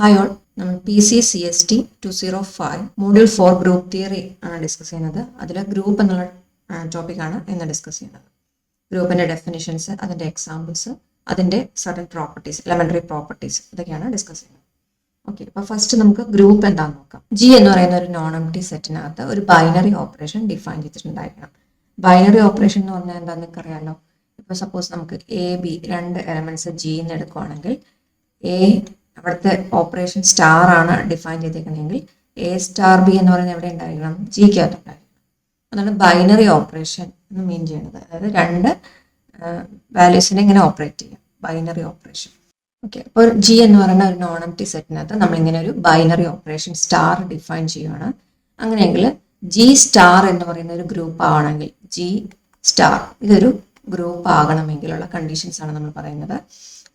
Hi all, നമ്മൾ PCCST 205 module 4 group theory ആണ് discuss ചെയ്യുന്നത്. അതിൽ ഗ്രൂപ്പ് എന്നുള്ള ടോപ്പിക്കാണ് ഇന്ന് ഡിസ്കസ് ചെയ്യുന്നത്. ഗ്രൂപ്പിൻ്റെ ഡെഫിനിഷൻസ്, അതിൻ്റെ എക്സാമ്പിൾസ്, അതിൻ്റെ സർട്ടൻ പ്രോപ്പർട്ടീസ്, എലമെൻ്ററി പ്രോപ്പർട്ടീസ് ഇതൊക്കെയാണ് ഡിസ്കസ് ചെയ്യുന്നത്. ഓക്കെ, അപ്പോൾ ഫസ്റ്റ് നമുക്ക് ഗ്രൂപ്പ് എന്താണെന്ന് നോക്കാം. ജി എന്ന് പറയുന്ന ഒരു നോൺ എംപ്റ്റി സെറ്റിനകത്ത് ഒരു ബൈനറി ഓപ്പറേഷൻ ഡിഫൈൻ ചെയ്തിട്ടുണ്ടായിരിക്കണം. ബൈനറി ഓപ്പറേഷൻ എന്ന് പറഞ്ഞാൽ എന്താണെന്ന് നിങ്ങൾക്ക് അറിയാമല്ലോ. ഇപ്പോൾ സപ്പോസ് നമുക്ക് AB രണ്ട് എലമെൻറ്റ്സ് ജി എന്ന് എടുക്കുകയാണെങ്കിൽ എ അവിടുത്തെ ഓപ്പറേഷൻ സ്റ്റാർ ആണ് ഡിഫൈൻ ചെയ്തിരിക്കണമെങ്കിൽ A*B എന്ന് പറയുന്നത് എവിടെ ഉണ്ടായിരിക്കണം? ജിക്കകത്ത് ഉണ്ടായിരിക്കണം. അതാണ് ബൈനറി ഓപ്പറേഷൻ എന്ന് മീൻ ചെയ്യുന്നത്. അതായത് രണ്ട് വാല്യൂസിനെ ഇങ്ങനെ ഓപ്പറേറ്റ് ചെയ്യാം, ബൈനറി ഓപ്പറേഷൻ. ഓക്കെ, അപ്പോൾ ജി എന്ന് പറയുന്ന ഒരു നോൺ എംപ്റ്റി സെറ്റിനകത്ത് നമ്മളിങ്ങനെ ഒരു ബൈനറി ഓപ്പറേഷൻ സ്റ്റാർ ഡിഫൈൻ ചെയ്യുകയാണ്. അങ്ങനെയെങ്കിൽ ജി സ്റ്റാർ എന്ന് പറയുന്ന ഒരു ഗ്രൂപ്പ് ആണെങ്കിൽ ജി സ്റ്റാർ ഇതൊരു ഗ്രൂപ്പ് ആകണമെങ്കിലുള്ള കണ്ടീഷൻസ് ആണ് നമ്മൾ പറയുന്നത്.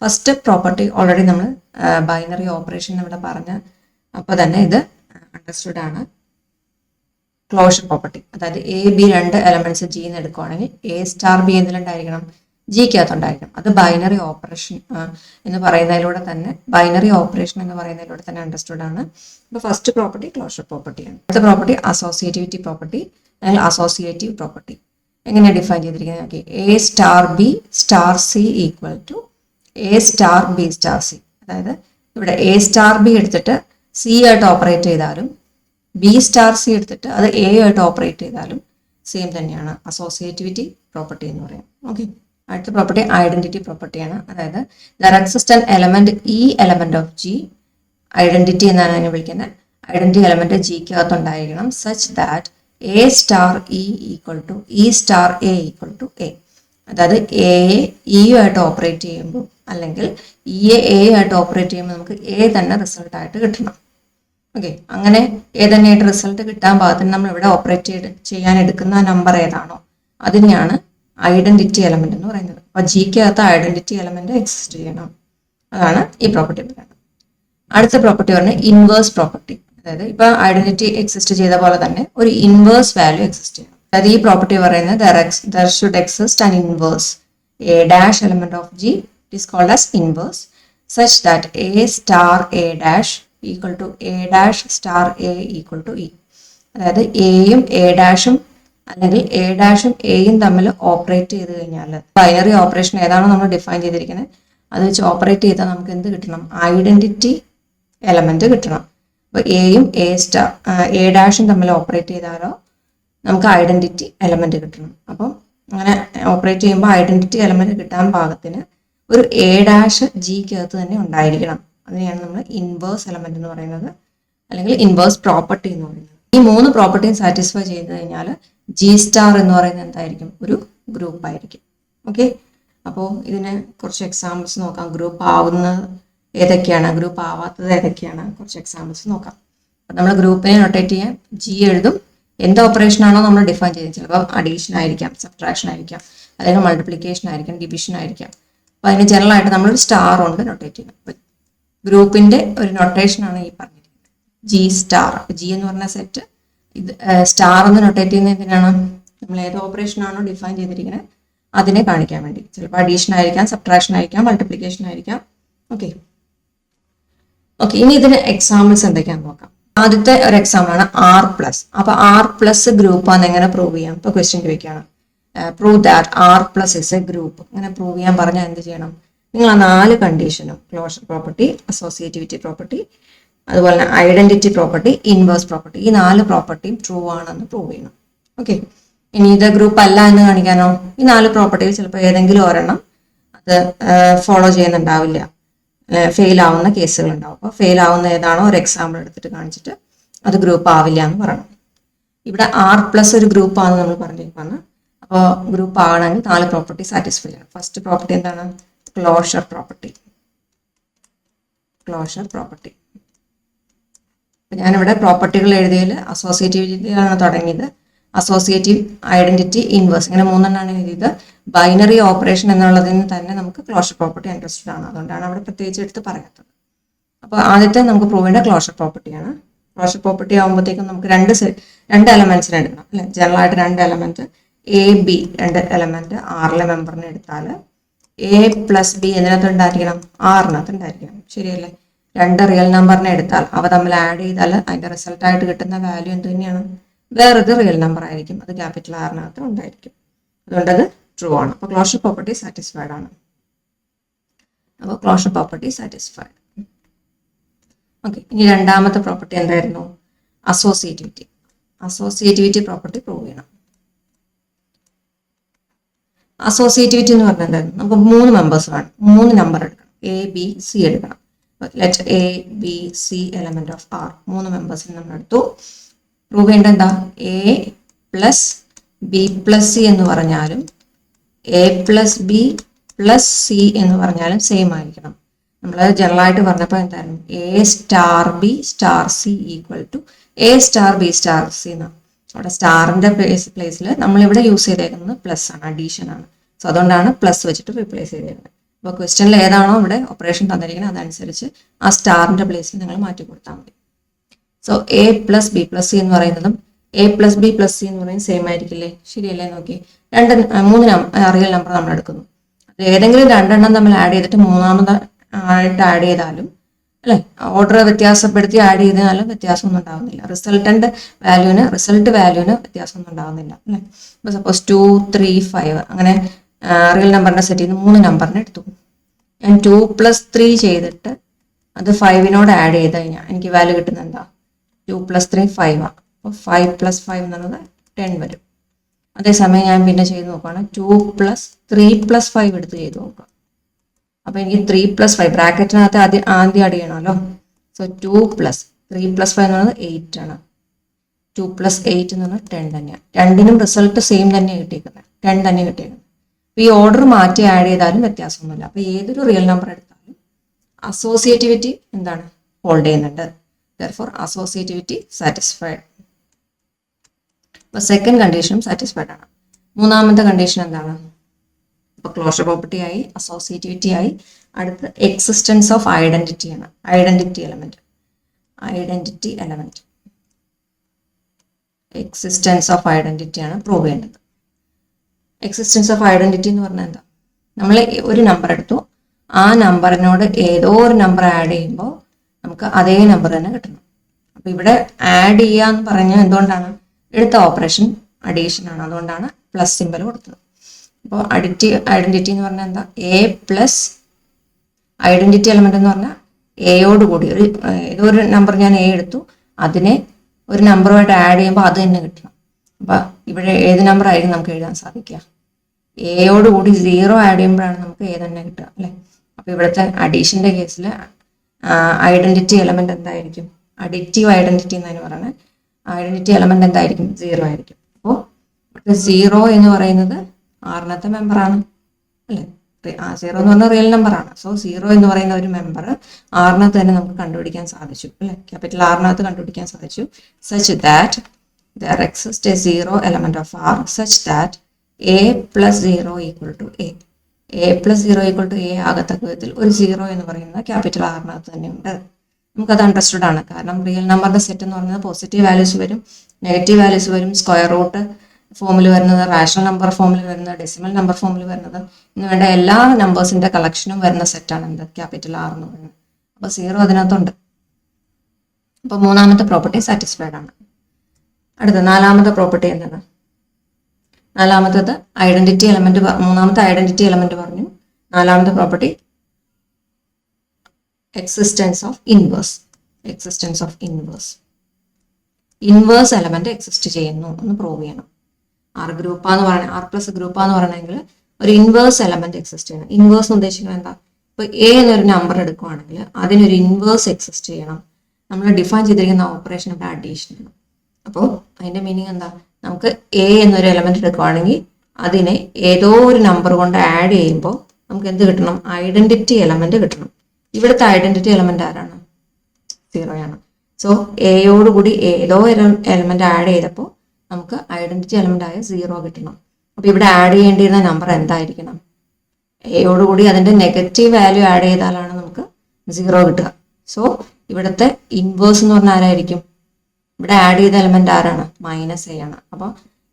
ഫസ്റ്റ് പ്രോപ്പർട്ടി ഓൾറെഡി നമ്മൾ ബൈനറി ഓപ്പറേഷൻ ഇവിടെ പറഞ്ഞ അപ്പോൾ തന്നെ ഇത് അണ്ടർസ്റ്റുഡ് ആണ്. ക്ലോഷർ പ്രോപ്പർട്ടി, അതായത് AB രണ്ട് എലമെന്റ്സ് ജി എന്ന് എടുക്കുകയാണെങ്കിൽ A*B എന്തിലുണ്ടായിരിക്കണം? ജിക്കകത്തുണ്ടായിരിക്കണം. അത് ബൈനറി ഓപ്പറേഷൻ എന്ന് പറയുന്നതിലൂടെ തന്നെ അണ്ടർസ്റ്റുഡ് ആണ്. അപ്പോൾ ഫസ്റ്റ് പ്രോപ്പർട്ടി ക്ലോഷർ പ്രോപ്പർട്ടിയാണ്. അടുത്ത പ്രോപ്പർട്ടി അസോസിയേറ്റിവിറ്റി പ്രോപ്പർട്ടി അല്ലെങ്കിൽ അസോസിയേറ്റീവ് പ്രോപ്പർട്ടി. എങ്ങനെയാണ് ഡിഫൈൻ ചെയ്തിരിക്കുന്നത്? Okay, A*B*C equal to A*B*C. അതായത് ഇവിടെ A*B എടുത്തിട്ട് C ആയിട്ട് ഓപ്പറേറ്റ് ചെയ്താലും B*C എടുത്തിട്ട് അത് A ആയിട്ട് ഓപ്പറേറ്റ് ചെയ്താലും സെയിം തന്നെയാണ് അസോസിയേറ്റിവിറ്റി പ്രോപ്പർട്ടി എന്ന് പറയാം. ഓക്കെ, അടുത്ത പ്രോപ്പർട്ടി ഐഡന്റിറ്റി പ്രോപ്പർട്ടിയാണ്. അതായത് there exist an element element of G. Identity എന്നാണ് അതിനെ വിളിക്കുന്നത്. ഐഡന്റിറ്റി എലമെന്റ് ജിക്കകത്തുണ്ടായിരിക്കണം such that A*E equal to E*A equal to A. അതായത് എ ഇയുമായിട്ട് ഓപ്പറേറ്റ് ചെയ്യുമ്പോൾ അല്ലെങ്കിൽ എ ആയിട്ട് ഓപ്പറേറ്റ് ചെയ്യുമ്പോൾ നമുക്ക് എ തന്നെ റിസൾട്ടായിട്ട് കിട്ടണം. ഓക്കെ, അങ്ങനെ എ തന്നെയായിട്ട് റിസൾട്ട് കിട്ടാൻ പാകത്തിന് നമ്മൾ ഇവിടെ ഓപ്പറേറ്റ് ചെയ്യാൻ എടുക്കുന്ന നമ്പർ ഏതാണോ അതിനെയാണ് ഐഡന്റിറ്റി എലമെന്റ് എന്ന് പറയുന്നത്. അപ്പോൾ ജിക്കകത്ത് ഐഡന്റിറ്റി എലമെന്റ് എക്സിസ്റ്റ് ചെയ്യണം. അതാണ് ഈ പ്രോപ്പർട്ടി പറയുന്നത്. അടുത്ത പ്രോപ്പർട്ടി പറഞ്ഞാൽ ഇൻവേഴ്സ് പ്രോപ്പർട്ടി. അതായത് ഇപ്പൊ ഐഡന്റിറ്റി എക്സിസ്റ്റ് ചെയ്ത പോലെ തന്നെ ഒരു ഇൻവേഴ്സ് വാല്യൂ എക്സിസ്റ്റ് ചെയ്യണം. അതായത് ഈ പ്രോപ്പർട്ടി പറയുന്നത് there should exist an inverse A dash element of G. It is called as inverse such that A*A equal to A*A equal to E. അതായത് എയും എ ഡാഷും അല്ലെങ്കിൽ എ ഡാഷും എയും തമ്മിൽ ഓപ്പറേറ്റ് ചെയ്ത് കഴിഞ്ഞാൽ ബൈനറി ഓപ്പറേഷൻ ഏതാണോ നമ്മൾ ഡിഫൈൻ ചെയ്തിരിക്കുന്നത് അത് വെച്ച് ഓപ്പറേറ്റ് ചെയ്താൽ നമുക്ക് എന്ത് കിട്ടണം? ഐഡന്റിറ്റി എലമെന്റ് കിട്ടണം. അപ്പോൾ എയും എ ഡാഷും തമ്മിൽ ഓപ്പറേറ്റ് ചെയ്താലോ നമുക്ക് ഐഡന്റിറ്റി എലമെന്റ് കിട്ടണം. അപ്പം അങ്ങനെ ഓപ്പറേറ്റ് ചെയ്യുമ്പോൾ ഐഡന്റിറ്റി എലമെന്റ് കിട്ടാൻ പാകത്തിന് ഒരു എ ഡാഷ് ജിക്കകത്ത് തന്നെ ഉണ്ടായിരിക്കണം. അതിനെയാണ് നമ്മൾ ഇൻവേഴ്സ് എലമെന്റ് എന്ന് പറയുന്നത് അല്ലെങ്കിൽ ഇൻവേഴ്സ് പ്രോപ്പർട്ടി എന്ന് പറയുന്നത്. ഈ മൂന്ന് പ്രോപ്പർട്ടിയും സാറ്റിസ്ഫൈ ചെയ്ത് കഴിഞ്ഞാൽ ജി സ്റ്റാർ എന്ന് പറയുന്നത് എന്തായിരിക്കും? ഒരു ഗ്രൂപ്പ് ആയിരിക്കും. ഓക്കെ, അപ്പോൾ ഇതിന് കുറച്ച് എക്സാമ്പിൾസ് നോക്കാം. ഗ്രൂപ്പ് ആവുന്നത് ഏതൊക്കെയാണ്, ഗ്രൂപ്പ് ആവാത്തത് ഏതൊക്കെയാണ്, കുറച്ച് എക്സാമ്പിൾസ് നോക്കാം. അപ്പം നമ്മൾ ഗ്രൂപ്പിനെ നൊട്ടേറ്റ് ചെയ്യാൻ ജി എഴുതും. എന്ത് ഓപ്പറേഷൻ ആണോ നമ്മൾ ഡിഫൈൻ ചെയ്തത്, ചിലപ്പോൾ അഡീഷൻ ആയിരിക്കാം, സബ്ട്രാക്ഷൻ ആയിരിക്കാം, അല്ലെങ്കിൽ മൾട്ടിപ്ലിക്കേഷൻ ആയിരിക്കാം, ഡിവിഷൻ ആയിരിക്കാം. അപ്പോൾ അതിന് ജനറൽ ആയിട്ട് നമ്മളൊരു സ്റ്റാർ കൊണ്ട് നൊട്ടേറ്റ് ചെയ്യണം. അപ്പോൾ ഗ്രൂപ്പിന്റെ ഒരു നൊട്ടേഷനാണ് ഈ പറഞ്ഞിരിക്കുന്നത് ജി സ്റ്റാർ. ജി എന്ന് പറഞ്ഞ സെറ്റ് ഇത് സ്റ്റാർ എന്ന് നൊട്ടേറ്റ് ചെയ്യുന്നത് എന്തിനാണ്? നമ്മൾ ഏത് ഓപ്പറേഷൻ ആണോ ഡിഫൈൻ ചെയ്തിരിക്കുന്നത് അതിനെ കാണിക്കാൻ വേണ്ടി. ചിലപ്പോൾ അഡീഷൻ ആയിരിക്കാം, സബ്ട്രാക്ഷൻ ആയിരിക്കാം, മൾട്ടിപ്ലിക്കേഷൻ ആയിരിക്കാം. ഓക്കെ, ഇനി ഇതിന് എക്സാമ്പിൾസ് എന്തൊക്കെയാണെന്ന് നോക്കാം. ആദ്യത്തെ ഒരു എക്സാമ്പിൾ ആണ് R+. അപ്പൊ R+ ഗ്രൂപ്പ് ആണെന്ന് എങ്ങനെ പ്രൂവ് ചെയ്യാം? ഇപ്പൊ ക്വസ്റ്റ്യൻ ചോദിക്കുകയാണ്, prove that R+ is A group. ഇങ്ങനെ പ്രൂവ് ചെയ്യാൻ പറഞ്ഞാൽ എന്ത് ചെയ്യണം? നിങ്ങൾ ആ 4 കണ്ടീഷനും ക്ലോഷർ പ്രോപ്പർട്ടി, അസോസിയേറ്റിവിറ്റി പ്രോപ്പർട്ടി, അതുപോലെ തന്നെ ഐഡന്റിറ്റി പ്രോപ്പർട്ടി, ഇൻവേഴ്സ് പ്രോപ്പർട്ടി, ഈ 4 പ്രോപ്പർട്ടിയും ട്രൂ ആണെന്ന് പ്രൂവ് ചെയ്യണം. ഓക്കെ, ഇനി ഇത് ഗ്രൂപ്പ് അല്ല എന്ന് കാണിക്കാനോ ഈ 4 പ്രോപ്പർട്ടിയിൽ ചിലപ്പോൾ ഏതെങ്കിലും ഒരെണ്ണം അത് ഫോളോ ചെയ്യുന്നുണ്ടാവില്ല, ഫെയിൽ ആവുന്ന കേസുകൾ ഉണ്ടാവും. അപ്പോൾ ഫെയിൽ ആവുന്ന ഏതാണോ ഒരു എക്സാമ്പിൾ എടുത്തിട്ട് കാണിച്ചിട്ട് അത് ഗ്രൂപ്പ് ആവില്ല എന്ന് പറയണം. ഇവിടെ R+ ഒരു ഗ്രൂപ്പ് ആണെന്ന് നമ്മൾ പറഞ്ഞിരിക്കുകയാണ്. അപ്പോൾ ഗ്രൂപ്പ് ആകണമെങ്കിൽ 4 പ്രോപ്പർട്ടി സാറ്റിസ്ഫൈ ചെയ്യണം. ഫസ്റ്റ് പ്രോപ്പർട്ടി എന്താണ്? Closure property. അപ്പം ഞാനിവിടെ പ്രോപ്പർട്ടികൾ എഴുതിയതിൽ അസോസിയേറ്റിവിറ്റിയാണ് തുടങ്ങിയത്. അസോസിയേറ്റീവ്, ഐഡന്റിറ്റി, ഇൻവേഴ്സ്, ഇങ്ങനെ 3 എണ്ണമാണ് എഴുതിയത്. ബൈനറി ഓപ്പറേഷൻ എന്നുള്ളതിന് തന്നെ നമുക്ക് ക്ലോഷർ പ്രോപ്പർട്ടി ഇൻട്രസ്റ്റഡ് ആണ്. അതുകൊണ്ടാണ് അവിടെ പ്രത്യേകിച്ച് എടുത്ത് പറയാത്തത്. അപ്പോൾ ആദ്യത്തെ നമുക്ക് പ്രൂവ് ചെയ്യേണ്ട ക്ലോഷർ പ്രോപ്പർട്ടിയാണ്. ക്ലോഷർ പ്രോപ്പർട്ടി ആകുമ്പോഴത്തേക്കും നമുക്ക് രണ്ട് എലമെന്റ്സിനെ എടുക്കണം അല്ലെ. ജനറൽ ആയിട്ട് 2 എലമെന്റ് AB 2 എലമെന്റ് ആറിലെ മെമ്പറിനെ എടുത്താൽ A+B എന്തിനകത്ത് ഉണ്ടായിരിക്കണം? ആറിനകത്ത് ഉണ്ടായിരിക്കണം. ശരിയല്ലേ? രണ്ട് റിയൽ നമ്പറിനെ എടുത്താൽ അവ തമ്മിൽ ആഡ് ചെയ്താൽ അതിന്റെ റിസൾട്ടായിട്ട് കിട്ടുന്ന വാല്യൂ എന്ത് തന്നെയാണ്? വേറൊരു റിയൽ നമ്പർ ആയിരിക്കും. അത് ക്യാപിറ്റൽ ആറിനകത്ത് ഉണ്ടായിരിക്കും. അതുകൊണ്ട് അത് ട്രൂ ആണ്. അപ്പോൾ ക്ലോഷർ പ്രോപ്പർട്ടി സാറ്റിസ്ഫൈഡ് ആണ്. അപ്പോൾ ക്ലോഷർ പ്രോപ്പർട്ടി സാറ്റിസ്ഫൈഡ്. ഓക്കെ, ഇനി രണ്ടാമത്തെ പ്രോപ്പർട്ടി എന്തായിരുന്നു? അസോസിയേറ്റിവിറ്റി. അസോസിയേറ്റിവിറ്റി പ്രോപ്പർട്ടി പ്രൂവ് ചെയ്യണം. അസോസിയേറ്റിവിറ്റി എന്ന് പറഞ്ഞാൽ എന്തായിരുന്നു? നമുക്ക് 3 മെമ്പേഴ്സ് വേണം, 3 നമ്പർ എടുക്കണം, എ ബി സി എടുക്കണം. Let A B C element of R, 3 മെമ്പേഴ്സിന് നമ്മൾ എടുത്തു. പ്രൂവ് ചെയ്യേണ്ട എന്താ? A plus B plus C എന്ന് പറഞ്ഞാലും A plus B plus C എന്ന് പറഞ്ഞാലും സെയിം ആയിരിക്കണം. നമ്മൾ ജനറലായിട്ട് പറഞ്ഞപ്പോൾ എന്തായിരുന്നു? A star B star C equal to A star B star C എന്നാണ്. അവിടെ സ്റ്റാറിന്റെ പ്ലേസിൽ നമ്മളിവിടെ യൂസ് ചെയ്തേക്കുന്നത് പ്ലസ് ആണ്, അഡീഷൻ ആണ്. സോ അതുകൊണ്ടാണ് പ്ലസ് വെച്ചിട്ട് റീപ്ലേസ് ചെയ്തേക്കുന്നത്. അപ്പോൾ ക്വസ്റ്റ്യനിൽ ഏതാണോ ഇവിടെ ഓപ്പറേഷൻ തന്നിരിക്കുന്നത് അതനുസരിച്ച് ആ സ്റ്റാറിന്റെ പ്ലേസിൽ നിങ്ങൾ മാറ്റി കൊടുത്താൽ മതി. So A plus B plus C എന്ന് പറയുന്നതും A plus B plus C എന്ന് പറയുന്നത് സെയിം ആയിരിക്കില്ലേ? ശരിയല്ലേ? നോക്കി, 3 റിയൽ നമ്പർ നമ്മൾ എടുക്കുന്നു. അത് ഏതെങ്കിലും 2 എണ്ണം തമ്മിൽ ആഡ് ചെയ്തിട്ട് മൂന്നാമത് ആയിട്ട് ആഡ് ചെയ്താലും അല്ലെ, ഓർഡർ വ്യത്യാസപ്പെടുത്തി ആഡ് ചെയ്താലും വ്യത്യാസമൊന്നും ഉണ്ടാകുന്നില്ല. റിസൾട്ട് വാല്യൂവിന് വ്യത്യാസമൊന്നും ഉണ്ടാകുന്നില്ല അല്ലെ. ഇപ്പൊ സപ്പോസ് 2, 3, 5 അങ്ങനെ റിയൽ നമ്പറിന്റെ സെറ്റിൽ നിന്ന് 3 നമ്പറിനെ എടുത്തു. ഞാൻ 2 + 3 ചെയ്തിട്ട് അത് 5നോട് ആഡ് ചെയ്ത് കഴിഞ്ഞാൽ എനിക്ക് വാല്യൂ കിട്ടുന്നത് എന്താ? 2 + 3 5 ആണ്. അപ്പോൾ 5 + 5 എന്നുള്ളത് 10 വരും. അതേസമയം ഞാൻ പിന്നെ ചെയ്ത് നോക്കുകയാണ്, 2 + 3 + 5 എടുത്ത് ചെയ്ത് നോക്കുക. അപ്പൊ എനിക്ക് 3 + 5 ബ്രാക്കറ്റിനകത്ത് ആദ്യം ആഡ് ചെയ്യണമല്ലോ. സോ 2 + 3 + 5 എന്ന് പറയുന്നത് 8 ആണ്. 2 + 8 എന്ന് പറഞ്ഞാൽ 10 തന്നെയാണ്. രണ്ടിനും റിസൾട്ട് സെയിം തന്നെയാണ് കിട്ടിയിരിക്കുന്നത്, 10 തന്നെ കിട്ടിയിരിക്കുന്നത്. അപ്പൊ ഈ ഓർഡർ മാറ്റി ആഡ് ചെയ്താലും വ്യത്യാസമൊന്നുമില്ല. അപ്പൊ ഏതൊരു റിയൽ നമ്പർ എടുത്താലും അസോസിയേറ്റിവിറ്റി എന്താണ്? ഹോൾഡ് ചെയ്യുന്നുണ്ട്. Therefore associativity satisfied. അപ്പൊ സെക്കൻഡ് കണ്ടീഷനും സാറ്റിസ്ഫൈഡ് ആണ്. മൂന്നാമത്തെ കണ്ടീഷൻ എന്താണ്? ഇപ്പൊ ക്ലോഷർ പ്രോപ്പർട്ടി ആയി, അസോസിയേറ്റിവിറ്റി ആയി. അടുത്ത് എക്സിസ്റ്റൻസ് ഓഫ് ഐഡന്റിറ്റി ആണ്. Identity element existence of identity ആണ് പ്രൂവ് ചെയ്യേണ്ടത്. എക്സിസ്റ്റൻസ് ഓഫ് ഐഡന്റിറ്റി എന്ന് പറഞ്ഞാൽ എന്താ? നമ്മൾ ഒരു നമ്പർ എടുത്തു, ആ നമ്പറിനോട് ഏതോ ഒരു നമ്പർ ആഡ് ചെയ്യുമ്പോൾ നമുക്ക് അതേ നമ്പർ തന്നെ കിട്ടണം. അപ്പൊ ഇവിടെ ആഡ് ചെയ്യുക എന്ന് പറഞ്ഞാൽ എന്തുകൊണ്ടാണ്? എടുത്ത ഓപ്പറേഷൻ അഡീഷൻ ആണ്, അതുകൊണ്ടാണ് പ്ലസ് സിമ്പൽ കൊടുത്തത്. അപ്പോൾ ഐഡന്റിറ്റി എന്ന് പറഞ്ഞാൽ എന്താ? എ പ്ലസ് ഐഡന്റിറ്റി എലമെന്റ് എന്ന് പറഞ്ഞാൽ എയോട് കൂടി ഏതോ ഒരു നമ്പർ ഞാൻ എ എടുത്തു, അതിനെ ഒരു നമ്പറുമായിട്ട് ആഡ് ചെയ്യുമ്പോൾ അത് തന്നെ കിട്ടണം. അപ്പൊ ഇവിടെ ഏത് നമ്പർ ആയിരിക്കും നമുക്ക് എഴുതാൻ സാധിക്കുക? എയോട് കൂടി 0 ആഡ് ചെയ്യുമ്പോഴാണ് നമുക്ക് എ തന്നെ കിട്ടുക അല്ലെ. അപ്പൊ ഇവിടുത്തെ അഡീഷന്റെ കേസിൽ ഐഡന്റിറ്റി എലമെന്റ് എന്തായിരിക്കും? അഡിറ്റീവ് ഐഡന്റിറ്റി എന്നാണ് പറയുന്നത്. ഐഡന്റിറ്റി എലമെന്റ് എന്തായിരിക്കും? 0 ആയിരിക്കും. അപ്പോൾ 0 എന്ന് പറയുന്നത് ആറിനത്തെ മെമ്പറാണ് അല്ലെ. 0 എന്ന് പറഞ്ഞാൽ റിയൽ നമ്പറാണ്. സോ 0 എന്ന് പറയുന്ന ഒരു മെമ്പർ ആറിനകത്ത് തന്നെ നമുക്ക് കണ്ടുപിടിക്കാൻ സാധിച്ചു അല്ലെ. ക്യാപിറ്റൽ ആറിനകത്ത് കണ്ടുപിടിക്കാൻ സാധിച്ചു. Such that there exists a 0 element of R such that a plus 0 equal to a. a plus 0 equal to a ആകത്തക്ക വിധത്തിൽ ഒരു 0 എന്ന് പറയുന്നത് ക്യാപിറ്റൽ ആറിനകത്ത് തന്നെ ഉണ്ട്. നമുക്കത് അണ്ടർസ്റ്റുഡ് ആണ്. കാരണം റിയൽ നമ്പറിന്റെ സെറ്റ് എന്ന് പറയുന്നത് പോസിറ്റീവ് വാല്യൂസ് വരും, നെഗറ്റീവ് വാല്യൂസ് വരും, സ്ക്വയർ റൂട്ട് ഫോമിൽ വരുന്നത്, റാഷണൽ നമ്പർ ഫോമിൽ വരുന്നത്, ഡെസിമൽ നമ്പർ ഫോമിൽ വരുന്നത്, ഇന്ന് വേണ്ട എല്ലാ നമ്പേഴ്സിന്റെ കളക്ഷനും വരുന്ന സെറ്റാണ് എന്ത്? ക്യാപിറ്റൽ ആർ എന്ന് പറയുന്നത്. അപ്പൊ 0 അതിനകത്തുണ്ട്. അപ്പൊ മൂന്നാമത്തെ പ്രോപ്പർട്ടി സാറ്റിസ്ഫൈഡ് ആണ്. അടുത്ത നാലാമത്തെ പ്രോപ്പർട്ടി എന്താണ്? നാലാമത്തത് ഐഡന്റിറ്റി എലമെന്റ്. മൂന്നാമത്തെ ഐഡന്റിറ്റി എലമെന്റ് പറഞ്ഞു. നാലാമത്തെ property existence of inverse. Inverse element exist ചെയ്യുന്നു എന്ന് പ്രൂവ് ചെയ്യണം. ആർ പ്ലസ് ഗ്രൂപ്പാന്ന് പറയണമെങ്കിൽ ഒരു ഇൻവേഴ്സ് എലമെന്റ് എക്സിസ്റ്റ് ചെയ്യണം. ഇൻവേഴ്സ് എന്ന് ഉദ്ദേശിക്കുന്നത് എന്താ? ഇപ്പൊ എ എന്നൊരു നമ്പർ എടുക്കുവാണെങ്കിൽ അതിനൊരു ഇൻവേഴ്സ് എക്സിസ്റ്റ് ചെയ്യണം. നമ്മൾ ഡിഫൈൻ ചെയ്തിരിക്കുന്ന ഓപ്പറേഷൻ ഇവിടെ അഡീഷൻ ആണ്. അപ്പോൾ അതിന്റെ മീനിങ് എന്താ? നമുക്ക് എ എന്നൊരു എലമെന്റ് എടുക്കുവാണെങ്കിൽ അതിനെ ഏതോ ഒരു നമ്പർ കൊണ്ട് ആഡ് ചെയ്യുമ്പോൾ നമുക്ക് എന്ത് കിട്ടണം? ഐഡന്റിറ്റി എലമെന്റ് കിട്ടണം. ഇവിടുത്തെ ഐഡന്റിറ്റി എലമെന്റ് ആരാണ്? 0 ആണ്. സോ എയോട് കൂടി ഏതോ എലമെന്റ് ആഡ് ചെയ്തപ്പോൾ നമുക്ക് ഐഡന്റിറ്റി എലമെന്റ് ആയ 0 കിട്ടണം. അപ്പൊ ഇവിടെ ആഡ് ചെയ്യേണ്ടിയിരുന്ന നമ്പർ എന്തായിരിക്കണം? എയോട് കൂടി അതിന്റെ നെഗറ്റീവ് വാല്യൂ ആഡ് ചെയ്താലാണ് നമുക്ക് 0 കിട്ടുക. സോ ഇവിടുത്തെ ഇൻവേഴ്സ് എന്ന് പറഞ്ഞാൽ ആരായിരിക്കും? ഇവിടെ ആഡ് ചെയ്ത എലമെന്റ് ആരാണ്? -a ആണ്. അപ്പോൾ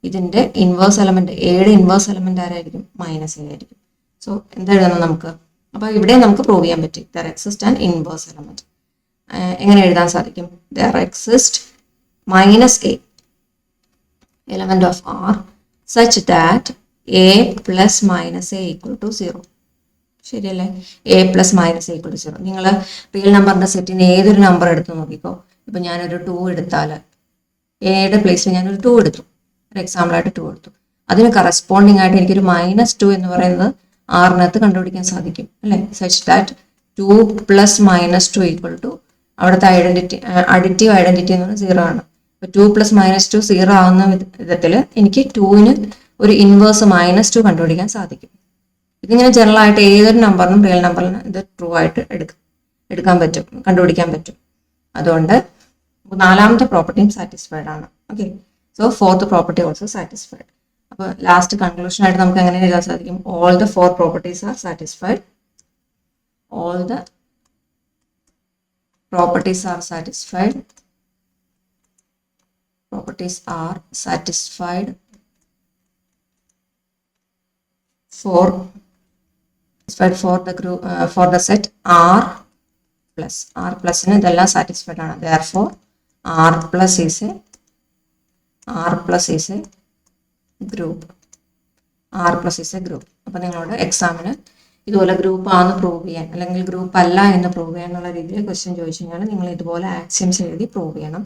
ഇതിന്റെ ഇൻവേഴ്സ് എലമെന്റ്, എയുടെ ഇൻവേഴ്സ് എലമെന്റ് ആരായിരിക്കും? -a ആയിരിക്കും. സോ എന്താ എഴുതണം നമുക്ക്? അപ്പൊ ഇവിടെ നമുക്ക് പ്രൂവ് ചെയ്യാൻ പറ്റി there exists an inverse element. എങ്ങനെ എഴുതാൻ സാധിക്കും? there exists minus a element of R such that a plus minus a equal to 0. ശരിയല്ലേ? a plus minus a equal to 0. നിങ്ങൾ റിയൽ നമ്പറിന്റെ സെറ്റിന് ഏതൊരു നമ്പർ എടുത്ത് നോക്കിക്കോ. ഇപ്പൊ ഞാനൊരു 2 എടുത്താൽ എയുടെ പ്ലേസിൽ ഞാനൊരു 2 എടുത്തു, ഒരു എക്സാമ്പിളായിട്ട് 2 എടുത്തു. അതിന് കറസ്പോണ്ടിങ് ആയിട്ട് എനിക്കൊരു -2 എന്ന് പറയുന്നത് ആറിനകത്ത് കണ്ടുപിടിക്കാൻ സാധിക്കും അല്ലേ? Such that 2 plus -2 equal to അവിടുത്തെ അഡിറ്റീവ് ഐഡന്റിറ്റി എന്ന് പറയുന്നത് 0 ആണ്. അപ്പോൾ 2 പ്ലസ് -2 0 ആവുന്ന വിധത്തിൽ എനിക്ക് 2ന് ഒരു ഇൻവേഴ്സ് -2 കണ്ടുപിടിക്കാൻ സാധിക്കും. ഇതിങ്ങനെ ജനറൽ ആയിട്ട് ഏതൊരു നമ്പറിനും റിയൽ നമ്പറിനും ഇത് ട്രൂ ആയിട്ട് എടുക്കാൻ പറ്റും, കണ്ടുപിടിക്കാൻ പറ്റും. അതുകൊണ്ട് നാലാമത്തെ പ്രോപ്പർട്ടിയും സാറ്റിസ്ഫൈഡ് ആണ്. Okay, so fourth property also satisfied. അപ്പോൾ ലാസ്റ്റ് കൺക്ലൂഷൻ ആയിട്ട് നമുക്ക് എങ്ങനെ എഴുതാൻ സാധിക്കും? All the 4 properties are satisfied. All the properties are satisfied. Properties are satisfied for the group for the set R plus. R plus ne idella satisfied aanu. Therefore R plus is a group. R plus is a group. അപ്പോൾ നിങ്ങളോട് എക്സാമിന് ഇതുപോലെ group ആണെന്ന് prove ചെയ്യാൻ അല്ലെങ്കിൽ group അല്ല എന്ന് prove ചെയ്യാനുള്ള രീതിയിൽ ക്വസ്റ്റ്യൻ ചോദിച്ചു കഴിഞ്ഞാൽ നിങ്ങൾ ഇതുപോലെ ആക്സിയംസ് എഴുതി പ്രൂവ് ചെയ്യണം.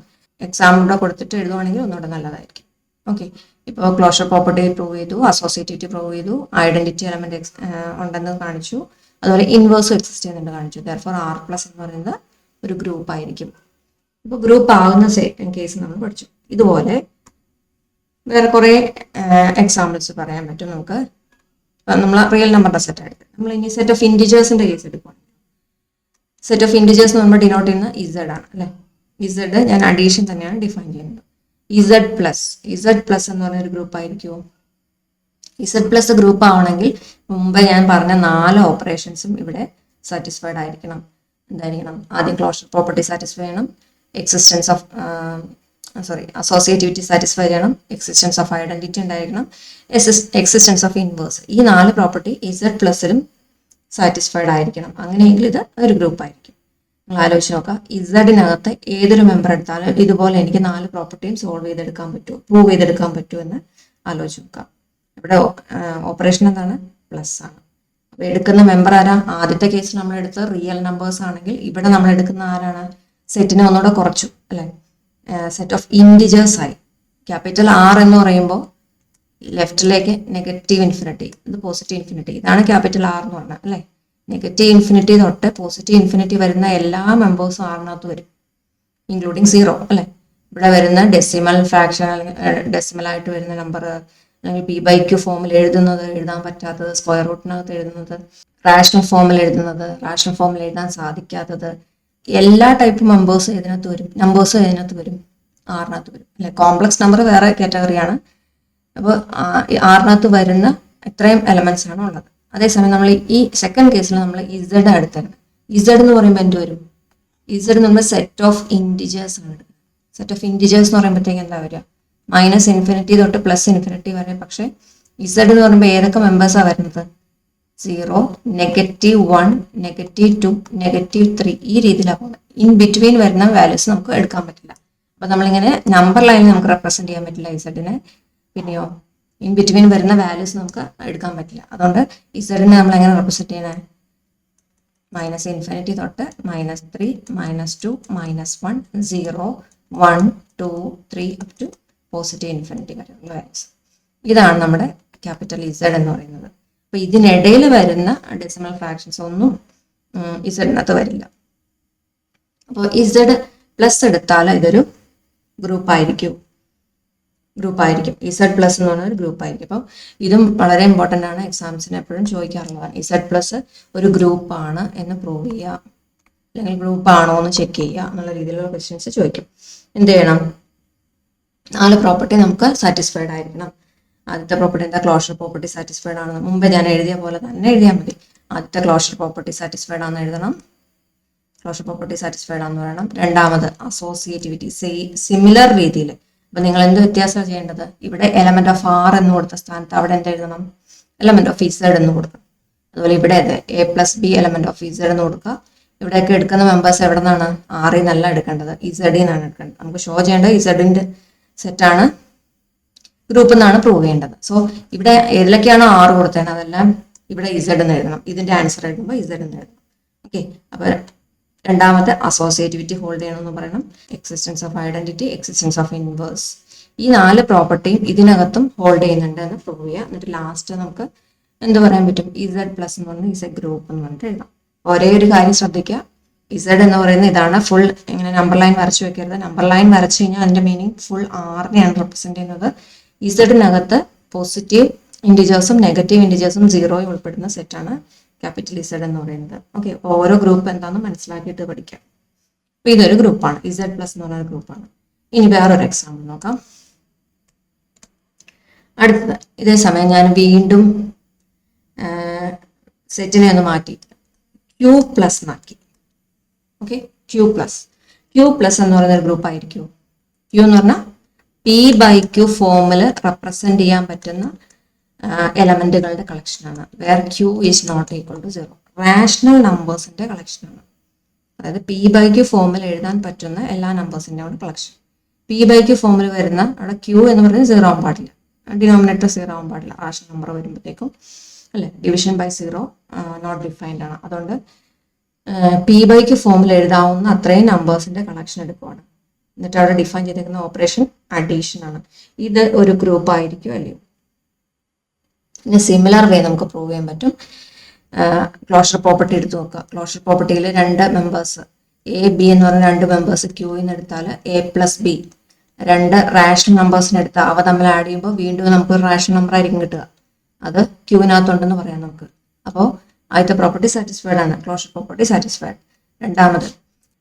എക്സാമിലൂടെ കൊടുത്തിട്ട് എഴുതുവാണെങ്കിൽ ഒന്നുകൂടെ നല്ലതായിരിക്കും. ഓക്കെ, ഇപ്പോൾ ക്ലോഷർ പ്രോപ്പർട്ടി പ്രൂവ് ചെയ്തു, അസോസിയേറ്റിവിറ്റി പ്രൂവ് ചെയ്തു, ഐഡന്റിറ്റി എലമെന്റ് ഉണ്ടെന്ന് കാണിച്ചു, അതുപോലെ ഇൻവേഴ്സും എക്സിസ്റ്റ് ചെയ്യുന്നുണ്ട് കാണിച്ചു. ദെർഫോർ R പ്ലസ് എന്ന് പറയുന്നത് ഒരു ഗ്രൂപ്പ് ആയിരിക്കും. ഇപ്പോൾ ഗ്രൂപ്പ് ആകുന്ന കേസ് നമ്മൾ പഠിച്ചു. ഇതുപോലെ വേറെ കുറേ എക്സാമ്പിൾസ് പറയാൻ പറ്റും നമുക്ക്. നമ്മൾ റിയൽ നമ്പറിന്റെ സെറ്റ് ആയിട്ട് നമ്മൾ ഇനി സെറ്റ് ഓഫ് ഇൻഡിജേഴ്സിന്റെ കേസ് എടുക്കുകയാണ്. സെറ്റ് ഓഫ് ഇൻഡിജേഴ്സ് എന്ന് പറയുമ്പോൾ ഡിനോട്ട് ചെയ്യുന്ന ഇസഡ് ആണ് അല്ലെ? ഇസഡ് ഞാൻ അഡീഷൻ തന്നെയാണ് ഡിഫൈൻ ചെയ്യുന്നത്. ഇസഡ് പ്ലസ് എന്ന് പറഞ്ഞ ഒരു ഗ്രൂപ്പ് ആയിരിക്കുമോ? ഇസഡ് പ്ലസ് ഗ്രൂപ്പ് ആവണമെങ്കിൽ മുമ്പ് ഞാൻ പറഞ്ഞ 4 ഓപ്പറേഷൻസും ഇവിടെ സാറ്റിസ്ഫൈഡ് ആയിരിക്കണം. എന്തായിരിക്കണം? ആദ്യം ക്ലോഷർ പ്രോപ്പർട്ടി സാറ്റിസ്ഫൈ ചെയ്യണം, അസോസിയേറ്റിവിറ്റി സാറ്റിസ്ഫൈ ചെയ്യണം, എക്സിസ്റ്റൻസ് ഓഫ് ഐഡന്റിറ്റി ഉണ്ടായിരിക്കണം, എക്സിസ്റ്റൻസ് ഓഫ് ഇൻവേഴ്സ്. ഈ 4 പ്രോപ്പർട്ടി ഇസഡ് പ്ലസിലും സാറ്റിസ്ഫൈഡ് ആയിരിക്കണം. അങ്ങനെയെങ്കിൽ ഇത് ഒരു ഗ്രൂപ്പ് ആയിരിക്കും. നിങ്ങൾ ആലോചിച്ച് നോക്കാം, ഇസഡിനകത്ത് ഏതൊരു മെമ്പർ എടുത്താലും ഇതുപോലെ എനിക്ക് 4 പ്രോപ്പർട്ടിയും സോൾവ് ചെയ്തെടുക്കാൻ പറ്റുമോ, പ്രൂവ് ചെയ്തെടുക്കാൻ പറ്റുമോ എന്ന് ആലോചിച്ച് നോക്കാം. ഇവിടെ ഓപ്പറേഷൻ എന്താണ്? പ്ലസ് ആണ്. അപ്പോൾ എടുക്കുന്ന മെമ്പർ ആരാ? ആദ്യത്തെ കേസിൽ നമ്മൾ എടുത്ത റിയൽ നമ്പേഴ്സ് ആണെങ്കിൽ ഇവിടെ നമ്മൾ എടുക്കുന്ന ആരാണ്? സെറ്റിനെ ഒന്നുകൂടെ കുറച്ചു അല്ലെ? സെറ്റ് ഓഫ് ഇൻഡിജേഴ്സ് ആയി. ക്യാപിറ്റൽ R എന്ന് പറയുമ്പോൾ ലെഫ്റ്റിലേക്ക് നെഗറ്റീവ് ഇൻഫിനിറ്റി, ഇത് പോസിറ്റീവ് ഇൻഫിനിറ്റി. ഇതാണ് ക്യാപിറ്റൽ R എന്ന് പറഞ്ഞാൽ അല്ലേ? നെഗറ്റീവ് ഇൻഫിനിറ്റി തൊട്ട് പോസിറ്റീവ് ഇൻഫിനിറ്റി വരുന്ന എല്ലാ മെമ്പേഴ്സും Rനകത്ത് വരും, ഇൻക്ലൂഡിങ് 0 അല്ലെ? ഇവിടെ വരുന്ന ഡെസിമൽ ഫ്രാക്ഷൻ ഡെസിമലായിട്ട് വരുന്ന നമ്പർ, അല്ലെങ്കിൽ P/Q ഫോമിൽ എഴുതാൻ പറ്റാത്തത്, സ്ക്വയർ റൂട്ടിനകത്ത് എഴുതുന്നത്, റാഷണൽ ഫോമിൽ എഴുതാൻ സാധിക്കാത്തത്, എല്ലാ ടൈപ്പ് നമ്പേഴ്സും ഇതിനകത്ത് വരും, Rനകത്ത് വരും അല്ലെ? കോംപ്ലക്സ് നമ്പർ വേറെ കാറ്റഗറിയാണ്. അപ്പോൾ Rനകത്ത് വരുന്ന ഇത്രയും എലമെന്റ്സ് ആണ് ഉള്ളത്. അതേസമയം നമ്മൾ ഈ സെക്കൻഡ് കേസിൽ നമ്മൾ ഇസഡ് എടുത്തത്. ഇസഡ് എന്ന് പറയുമ്പോൾ എന്ത് വരും? ഇസഡ് നമ്മൾ സെറ്റ് ഓഫ് ഇൻഡിജേഴ്സ് ആണ്. സെറ്റ് ഓഫ് ഇൻഡിജേഴ്സ് എന്ന് പറയുമ്പോഴത്തേക്ക് എന്താ വരിക? -∞ തൊട്ട് +∞ വരെ. പക്ഷെ ഇസഡ് എന്ന് പറയുമ്പോൾ ഏതൊക്കെ മെമ്പേഴ്സാണ് വരുന്നത്? 0, -1, -2, -3 ഈ രീതിയിലാണ് പോകുന്നത്. ഇൻ ബിറ്റ്വീൻ വരുന്ന വാല്യൂസ് നമുക്ക് എടുക്കാൻ പറ്റില്ല. അപ്പൊ നമ്മളിങ്ങനെ നമ്പർ ലൈനിൽ നമുക്ക് റെപ്രസെന്റ് ചെയ്യാൻ പറ്റില്ല ഇസഡിനെ. പിന്നെയോ ഇൻ ബിറ്റ്വീൻ വരുന്ന വാല്യൂസ് നമുക്ക് എടുക്കാൻ പറ്റില്ല. അതുകൊണ്ട് ഇസഡിനെ നമ്മൾ എങ്ങനെ റെപ്രസെന്റ് ചെയ്യണേ? -∞ തൊട്ട് -3, -2, -1, 0, 1, 2, 3 അപ് ടു +∞ വരെയുള്ള വാല്യൂസ്. ഇതാണ് നമ്മുടെ ക്യാപിറ്റൽ ഇസഡ് എന്ന് പറയുന്നത്. അപ്പൊ ഇതിനിടയിൽ വരുന്ന ഡെസിമൽ ഫ്രാക്ഷൻസ് ഒന്നും ഇസഡിനകത്ത് വരില്ല. അപ്പോൾ ഇസഡ് പ്ലസ് എടുത്താൽ ഇതൊരു ഗ്രൂപ്പ് ആയിരിക്കും. ഇസഡ് പ്ലസ് എന്ന് പറഞ്ഞ ഒരു ഗ്രൂപ്പ് ആയിരിക്കും. അപ്പം ഇതും വളരെ ഇമ്പോർട്ടൻ്റ് ആണ്, എക്സാംസിന് എപ്പോഴും ചോദിക്കാറുള്ളതാണ്. ഇസഡ് പ്ലസ് ഒരു ഗ്രൂപ്പ് ആണ് എന്ന് പ്രൂവ് ചെയ്യുക, അല്ലെങ്കിൽ ഗ്രൂപ്പ് ആണോ എന്ന് ചെക്ക് ചെയ്യുക എന്നുള്ള രീതിയിലുള്ള ക്വസ്റ്റ്യൻസ് ചോദിക്കും. എന്ത് ചെയ്യണം? 4 പ്രോപ്പർട്ടി നമുക്ക് സാറ്റിസ്ഫൈഡ് ആയിരിക്കണം. ആദ്യത്തെ പ്രോപ്പർട്ടി എന്താ? ക്ലോഷർ പ്രോപ്പർട്ടി സാറ്റിസ്ഫൈഡ് ആണെന്ന് മുമ്പ് ഞാൻ എഴുതിയ പോലെ തന്നെ എഴുതിയാൽ മതി. ആദ്യത്തെ ക്ലോഷർ പ്രോപ്പർട്ടി സാറ്റിസ്ഫൈഡ് ആണെന്ന് എഴുതണം, ക്ലോഷർ പ്രോപ്പർട്ടി സാറ്റിസ്ഫൈഡ് ആണെന്ന് പറയണം. രണ്ടാമത് അസോസിയേറ്റിവിറ്റി സിമിലർ രീതിയിൽ. അപ്പൊ നിങ്ങൾ എന്ത് വ്യത്യാസമാണ് ചെയ്യേണ്ടത്? ഇവിടെ എലമെന്റ് ഓഫ് R എന്ന് കൊടുത്ത സ്ഥാനത്ത് അവിടെ എന്ത് എഴുതണം? എലമെന്റ് ഓഫ് ഇസഡ് എന്ന് കൊടുക്കണം. അതുപോലെ ഇവിടെ A + B element of Z എന്ന് കൊടുക്കുക. ഇവിടെയൊക്കെ എടുക്കുന്ന മെമ്പേഴ്സ് എവിടെ നിന്നാണ്? ആറിൽ നിന്നല്ല എടുക്കേണ്ടത്, ഇസഡിൽ നിന്നാണ് എടുക്കേണ്ടത്. നമുക്ക് ഷോ ചെയ്യേണ്ടത് ഇസഡിൻ്റെ സെറ്റാണ്, ഗ്രൂപ്പിൽ നിന്നാണ് പ്രൂവ് ചെയ്യേണ്ടത്. സോ ഇവിടെ ഏതിലൊക്കെയാണോ 6 കൊടുത്തത് അതെല്ലാം ഇവിടെ ഇസഡ് എന്ന് എഴുതണം. ഇതിൻ്റെ ആൻസർ എഴുതുമ്പോൾ ഇസഡ് എന്ന് എഴുതണം. ഓക്കെ, അപ്പോൾ രണ്ടാമത്തെ അസോസിയേറ്റിവിറ്റി ഹോൾഡ് ചെയ്യണമെന്ന് പറയണം, existence of identity, existence of inverse. ഈ 4 പ്രോപ്പർട്ടിയും ഇതിനകത്തും ഹോൾഡ് ചെയ്യുന്നുണ്ട് എന്ന് പ്രൂവ് ചെയ്യുക. എന്നിട്ട് ലാസ്റ്റ് നമുക്ക് എന്ത് പറയാൻ പറ്റും? ഇസഡ് പ്ലസ് എന്ന് പറഞ്ഞാൽ ഇസഡ് ഗ്രൂപ്പ് എന്ന് പറഞ്ഞിട്ട് എഴുതാം. ഒരേ ഒരു കാര്യം ശ്രദ്ധിക്കുക, ഇസഡ് എന്ന് പറയുന്നത് ഇതാണ്. ഫുൾ ഇങ്ങനെ നമ്പർ ലൈൻ വരച്ചു വെക്കരുത്. നമ്പർ ലൈൻ വരച്ചു കഴിഞ്ഞാൽ അതിന്റെ മീനിങ് ഫുൾ ആറിനെയാണ് റെപ്രസെന്റ് ചെയ്യുന്നത്. ഇസഡിനകത്ത് പോസിറ്റീവ് ഇൻഡിജേഴ്സും നെഗറ്റീവ് ഇൻഡിജേഴ്സും സീറോയും ഉൾപ്പെടുന്ന സെറ്റാണ് ക്യാപിറ്റൽ ഇസഡ് എന്ന് പറയുന്നത്. ഓക്കെ, അപ്പോൾ ഓരോ ഗ്രൂപ്പ് എന്താണെന്ന് മനസ്സിലാക്കിയിട്ട് പഠിക്കാം. അപ്പോൾ ഇതൊരു ഗ്രൂപ്പാണ്, ഇസഡ് പ്ലസ് എന്ന് പറയുന്ന ഗ്രൂപ്പാണ്. ഇനി വേറൊരു എക്സാമ്പിൾ നോക്കാം. അടുത്തത് ഇതേ സമയം ഞാൻ വീണ്ടും സെറ്റിനെ ഒന്ന് മാറ്റി ക്യൂ പ്ലസ് എന്നാക്കി. ഓക്കെ, ക്യൂ പ്ലസ് എന്ന് പറയുന്ന ഒരു ഗ്രൂപ്പ് ആയിരിക്കും. ക്യൂ എന്ന് പറഞ്ഞാൽ P/Q ഫോമിൽ റെപ്രസെന്റ് ചെയ്യാൻ പറ്റുന്ന എലമെന്റുകളുടെ കളക്ഷനാണ്. Where Q is not equal to 0. Rational നമ്പേഴ്സിന്റെ കളക്ഷനാണ്. അതായത് P/Q ഫോമിൽ എഴുതാൻ പറ്റുന്ന എല്ലാ നമ്പേഴ്സിൻ്റെയാണ് കളക്ഷൻ. P/Q ഫോമിൽ വരുന്ന അവിടെ Q എന്ന് പറയുന്നത് 0 ആവാൻ പാടില്ല, ഡിനോമിനേറ്റർ 0 ആവാൻ പാടില്ല. റാഷണൽ നമ്പർ വരുമ്പോഴത്തേക്കും അല്ലെ, ഡിവിഷൻ ബൈ 0 നോട്ട് ഡിഫൈൻഡ് ആണ്. അതുകൊണ്ട് P/Q ഫോമിൽ എഴുതാവുന്ന അത്രയും നമ്പേഴ്സിന്റെ കളക്ഷൻ എടുക്കുവാണ്. എന്നിട്ട് അവിടെ ഡിഫൈൻ ചെയ്തിരിക്കുന്ന ഓപ്പറേഷൻ അഡീഷൻ ആണ്. ഇത് ഒരു ഗ്രൂപ്പ് ആയിരിക്കും അല്ലയോ? പിന്നെ സിമിലർ വേ നമുക്ക് പ്രൂവ് ചെയ്യാൻ പറ്റും. ക്ലോഷർ പ്രോപ്പർട്ടി എടുത്ത് നോക്കുക. ക്ലോഷർ പ്രോപ്പർട്ടിയിൽ 2 മെമ്പേഴ്സ് A, B എന്ന് പറയുന്ന 2 മെമ്പേഴ്സ് ക്യൂയിൽ നിന്ന് എടുത്താൽ A+B 2 റാഷണൽ നമ്പേഴ്സിന് എടുത്താൽ അവ തമ്മിൽ ആഡ് ചെയ്യുമ്പോൾ വീണ്ടും നമുക്കൊരു റാഷണൽ നമ്പർ ആയിരിക്കും കിട്ടുക. അത് ക്യൂവിനകത്തുണ്ടെന്ന് പറയാം നമുക്ക്. അപ്പോൾ ആദ്യത്തെ പ്രോപ്പർട്ടി സാറ്റിസ്ഫൈഡ് ആണ്, ക്ലോഷർ പ്രോപ്പർട്ടി സാറ്റിസ്ഫൈഡ്. രണ്ടാമത്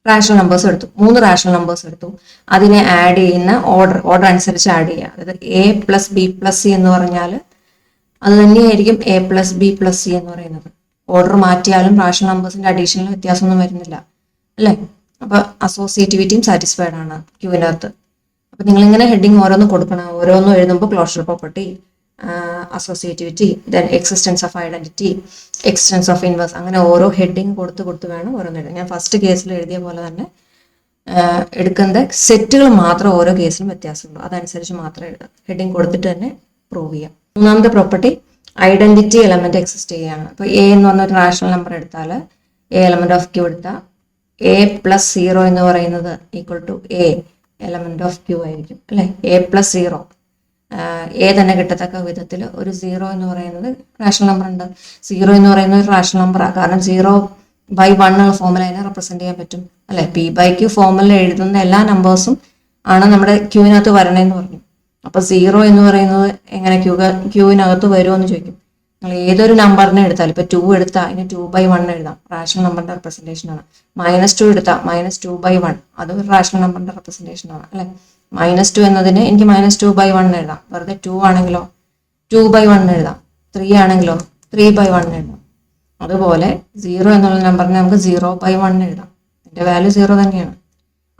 റാഷണൽ നമ്പേഴ്സ് എടുത്തു, 3 റാഷണൽ നമ്പേഴ്സ് എടുത്തു, അതിനെ ആഡ് ചെയ്യുന്ന ഓർഡർ അനുസരിച്ച് ആഡ് ചെയ്യുക. അതായത് A+B+C എന്ന് പറഞ്ഞാൽ അത് തന്നെയായിരിക്കും A+B+C എന്ന് പറയുന്നത്. ഓർഡർ മാറ്റിയാലും റാഷണൽ നമ്പേഴ്സിന്റെ അഡീഷനിൽ വ്യത്യാസമൊന്നും വരുന്നില്ല അല്ലേ? അപ്പൊ അസോസിയേറ്റിവിറ്റിയും സാറ്റിസ്ഫൈഡ് ആണ് ക്യൂവിനകത്ത്. അപ്പൊ നിങ്ങളിങ്ങനെ ഹെഡിങ് ഓരോന്ന് കൊടുക്കണം. ഓരോന്നും എഴുതുമ്പോൾ closure property, associativity, then existence of identity, existence of inverse, അങ്ങനെ ഓരോ ഹെഡിങ് കൊടുത്ത് വേണം ഓരോന്ന് എഴുതാൻ. ഞാൻ ഫസ്റ്റ് കേസിൽ എഴുതിയ പോലെ തന്നെ എടുക്കുന്ന സെറ്റുകൾ മാത്രം ഓരോ കേസിലും വ്യത്യാസമുള്ളൂ, അതനുസരിച്ച് മാത്രം എഴുതാം. ഹെഡിങ് കൊടുത്തിട്ട് തന്നെ പ്രൂവ് ചെയ്യാം. മൂന്നാമത്തെ പ്രോപ്പർട്ടി ഐഡന്റിറ്റി എലമെന്റ് എക്സിസ്റ്റ് ചെയ്യുകയാണ്. അപ്പോൾ A എന്ന് പറഞ്ഞൊരു റാഷണൽ നമ്പർ എടുത്താൽ A എലമെന്റ് ഓഫ് ക്യൂ എടുത്താൽ A+0 എന്ന് പറയുന്നത് equal to A element of Q ആയിരിക്കും അല്ലെ? A+0 A തന്നെ കിട്ടത്തക്ക വിധത്തിൽ ഒരു 0 എന്ന് പറയുന്നത് റാഷണൽ നമ്പർ ഉണ്ട്. 0 എന്ന് പറയുന്ന ഒരു റാഷണൽ നമ്പറാണ്, കാരണം 0/1 ഉള്ള ഫോമിൽ അതിനെ റെപ്രസെന്റ് ചെയ്യാൻ പറ്റും അല്ലെ? P/Q ഫോമിൽ എഴുതുന്ന എല്ലാ നമ്പേഴ്സും ആണ് നമ്മുടെ ക്യൂവിനകത്ത് വരണേന്ന് പറഞ്ഞു. അപ്പൊ 0 എന്ന് പറയുന്നത് എങ്ങനെ ക്യൂവിനകത്ത് വരുമോ എന്ന് ചോദിക്കും. നിങ്ങൾ ഏതൊരു നമ്പറിനെ എടുത്താൽ, ഇപ്പൊ 2 എടുത്താൽ അതിന് 2/1 എഴുതാം, റാഷണൽ നമ്പറിന്റെ റെപ്രസെന്റേഷൻ ആണ്. -2 എടുത്താൽ -2/1 അത് ഒരു റാഷണൽ നമ്പറിന്റെ റെപ്രസെന്റേഷൻ ആണ് അല്ലെ? -2 എന്നതിന് എനിക്ക് -2/1 എഴുതാം. വെറുതെ 2 ആണെങ്കിലോ 2/1 എഴുതാം. 3 ആണെങ്കിലോ 3/1 എഴുതാം. അതുപോലെ 0 എന്നുള്ള നമ്പറിനെ നമുക്ക് 0/1 എഴുതാം. ഇതിന്റെ വാല്യൂ 0 തന്നെയാണ്,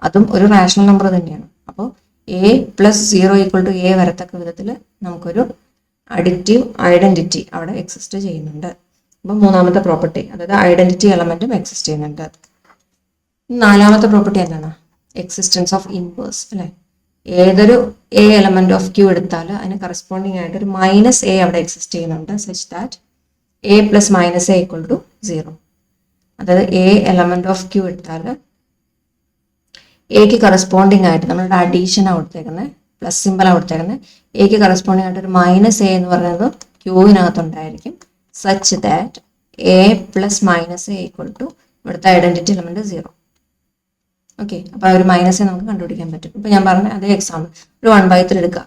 അതും ഒരു റാഷണൽ നമ്പർ തന്നെയാണ്. അപ്പോൾ A+0 = A വരത്തക്ക വിധത്തിൽ നമുക്കൊരു അഡിറ്റീവ് ഐഡന്റിറ്റി അവിടെ എക്സിസ്റ്റ് ചെയ്യുന്നുണ്ട്. അപ്പം മൂന്നാമത്തെ പ്രോപ്പർട്ടി, അതായത് ഐഡന്റിറ്റി എലമെന്റും എക്സിസ്റ്റ് ചെയ്യുന്നുണ്ട്. നാലാമത്തെ പ്രോപ്പർട്ടി എന്താണ്? എക്സിസ്റ്റൻസ് ഓഫ് ഇൻവേഴ്സ് അല്ലെ? ഏതൊരു A എലമെന്റ് ഓഫ് ക്യൂ എടുത്താൽ അതിന് കറസ്പോണ്ടിങ് ആയിട്ട് ഒരു -A അവിടെ എക്സിസ്റ്റ് ചെയ്യുന്നുണ്ട്, സച്ച് ദാറ്റ് A + -A = 0. അതായത് A എലമെന്റ് ഓഫ് ക്യൂ എടുത്താൽ എക്ക് കറസ്പോണ്ടിങ് ആയിട്ട് നമ്മളുടെ അഡീഷനാണ് കൊടുത്തേക്കുന്നത്, പ്ലസ് സിമ്പിളാണ് കൊടുത്തേക്കുന്നത്. എക്ക് കറസ്പോണ്ടിങ് ആയിട്ട് ഒരു -A എന്ന് പറയുന്നത് ക്യൂവിനകത്തുണ്ടായിരിക്കും, സച്ച് ദാറ്റ് A + -A = ഇവിടുത്തെ ഐഡന്റിറ്റി എലമെന്റ് 0. ഓക്കെ, അപ്പോൾ ഒരു -A നമുക്ക് കണ്ടുപിടിക്കാൻ പറ്റും. ഇപ്പം ഞാൻ പറഞ്ഞ അതേ എക്സാമ്പിൾ, ഒരു 1/3 എടുക്കുക.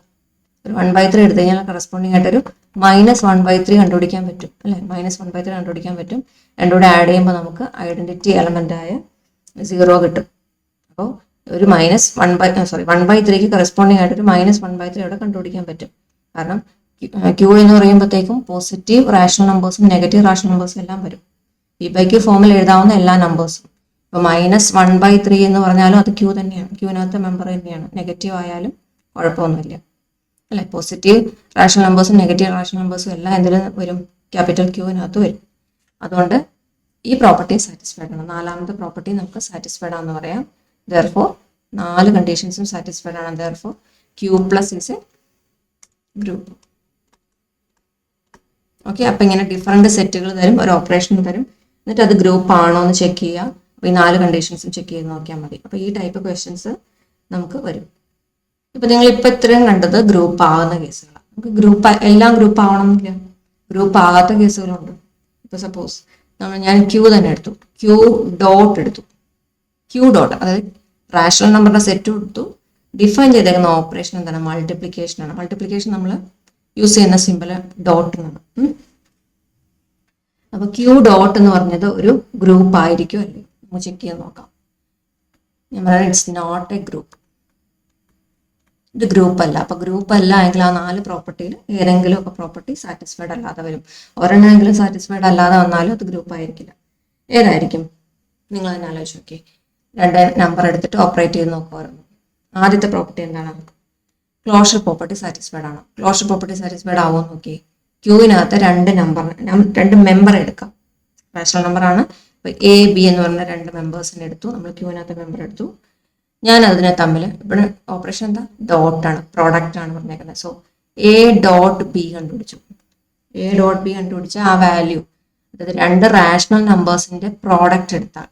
ഒരു 1/3 എടുത്തു കഴിഞ്ഞാൽ കറസ്പോണ്ടിങ് ആയിട്ട് ഒരു -1/3 കണ്ടുപിടിക്കാൻ പറ്റും അല്ലെ? -1/3 കണ്ടുപിടിക്കാൻ പറ്റും. രണ്ടും കൂടെ ആഡ് ചെയ്യുമ്പോൾ നമുക്ക് ഐഡന്റിറ്റി എലമെന്റായ 0 കിട്ടും. അപ്പോൾ ഒരു 1/3ക്ക് കറസ്പോണ്ടിങ് ആയിട്ട് ഒരു -1/3 അവിടെ കണ്ടുപിടിക്കാൻ പറ്റും. കാരണം ക്യൂ എന്ന് പറയുമ്പോഴത്തേക്കും പോസിറ്റീവ് റാഷണൽ നമ്പേഴ്സും നെഗറ്റീവ് റാഷണൽ നമ്പേഴ്സും എല്ലാം വരും. P/Q ഫോമിൽ എഴുതാവുന്ന എല്ലാ നമ്പേഴ്സും. ഇപ്പോൾ -1/3 എന്ന് പറഞ്ഞാലും അത് ക്യൂ തന്നെയാണ്, ക്യൂവിനകത്തെ മെമ്പർ തന്നെയാണ്. നെഗറ്റീവ് ആയാലും കുഴപ്പമൊന്നുമില്ല അല്ലെ? പോസിറ്റീവ് റാഷണൽ നമ്പേഴ്സും നെഗറ്റീവ് റാഷണൽ നമ്പേഴ്സും എല്ലാം എന്തിലും വരും? ക്യാപിറ്റൽ ക്യൂവിനകത്ത് വരും. അതുകൊണ്ട് ഈ പ്രോപ്പർട്ടി സാറ്റിസ്ഫൈഡ് ആണ്. നാലാമത്തെ പ്രോപ്പർട്ടി നമുക്ക് സാറ്റിസ്ഫൈഡ് ആണെന്ന് പറയാം. ദെർഫോർ 4 കണ്ടീഷൻസും സാറ്റിസ്ഫൈഡ് ആണ്. Therefore Q plus is a group. Okay, അപ്പം ഇങ്ങനെ ഡിഫറെൻറ്റ് സെറ്റുകൾ തരും, ഒരു ഓപ്പറേഷൻ തരും, എന്നിട്ട് അത് ഗ്രൂപ്പ് ആണോ എന്ന് ചെക്ക് ചെയ്യുക. അപ്പോൾ ഈ 4 കണ്ടീഷൻസും ചെക്ക് ചെയ്ത് നോക്കിയാൽ മതി. അപ്പോൾ ഈ ടൈപ്പ് ക്വസ്റ്റ്യൻസ് നമുക്ക് വരും. ഇപ്പം നിങ്ങൾ ഇപ്പം ഇത്രയും കണ്ടത് ഗ്രൂപ്പ് ആവുന്ന കേസുകളാണ്. നമുക്ക് എല്ലാം ഗ്രൂപ്പ് ആവണമെന്നില്ല, ഗ്രൂപ്പ് ആകാത്ത കേസുകളുണ്ട്. ഇപ്പോൾ സപ്പോസ് ഞാൻ ക്യൂ തന്നെ എടുത്തു, ക്യൂ ഡോട്ട് എടുത്തു, ക്യൂ ഡോട്ട് അതായത് റാഷണൽ നമ്പറിന്റെ സെറ്റും എടുത്തു. ഡിഫൈൻ ചെയ്തേക്കുന്ന ഓപ്പറേഷൻ എന്താണ്? മൾട്ടിപ്ലിക്കേഷൻ ആണ്. മൾട്ടിപ്ലിക്കേഷൻ നമ്മൾ യൂസ് ചെയ്യുന്ന സിമ്പിൾ ഡോട്ട് എന്നാണ്. അപ്പൊ ക്യൂ ഡോട്ട് എന്ന് പറഞ്ഞത് ഒരു ഗ്രൂപ്പ് ആയിരിക്കും അല്ലേ? നമുക്ക് ചെക്ക് ചെയ്ത് നോക്കാം. ഞാൻ പറയാം ഇറ്റ്സ് നോട്ട് എ ഗ്രൂപ്പ്, ഇത് ഗ്രൂപ്പ് അല്ല. അപ്പൊ ഗ്രൂപ്പ് അല്ല എങ്കിൽ ആ 4 പ്രോപ്പർട്ടിയിൽ ഏതെങ്കിലും ഒക്കെ പ്രോപ്പർട്ടി സാറ്റിസ്ഫൈഡ് അല്ലാതെ വരും. ഒരെണ്ണമെങ്കിലും സാറ്റിസ്ഫൈഡ് അല്ലാതെ വന്നാലും അത് ഗ്രൂപ്പ് ആയിരിക്കില്ല. ഏതായിരിക്കും? നിങ്ങൾ തന്നെ ആലോചിച്ച് നോക്കി. 2 നമ്പർ എടുത്തിട്ട് ഓപ്പറേറ്റ് ചെയ്ത് നോക്കുമായിരുന്നു. ആദ്യത്തെ പ്രോപ്പർട്ടി എന്താണ്? ക്ലോഷർ പ്രോപ്പർട്ടി സാറ്റിസ്ഫൈഡ് ആണ്. ക്ലോഷർ പ്രോപ്പർട്ടി സാറ്റിസ്ഫൈഡ് ആവുമോ നോക്കി. ക്യൂവിനകത്ത് 2 മെമ്പർ എടുക്കാം. റാഷണൽ നമ്പർ ആണ്. ഇപ്പൊ എ ബി എന്ന് പറഞ്ഞ 2 മെമ്പേഴ്സിനെ എടുത്തു. നമ്മൾ ക്യൂവിനകത്ത് മെമ്പർ എടുത്തു. ഞാൻ അതിനെ തമ്മിൽ ഇവിടെ ഓപ്പറേഷൻ എന്താ? ഡോട്ടാണ്, പ്രോഡക്റ്റ് ആണ് പറഞ്ഞേക്കുന്നത്. സോ എ ഡോട്ട് ബി കണ്ടുപിടിച്ചു. എ ഡോട്ട് ബി കണ്ടുപിടിച്ച ആ വാല്യൂ, അതായത് 2 റാഷണൽ നമ്പേഴ്സിന്റെ പ്രോഡക്റ്റ് എടുത്താൽ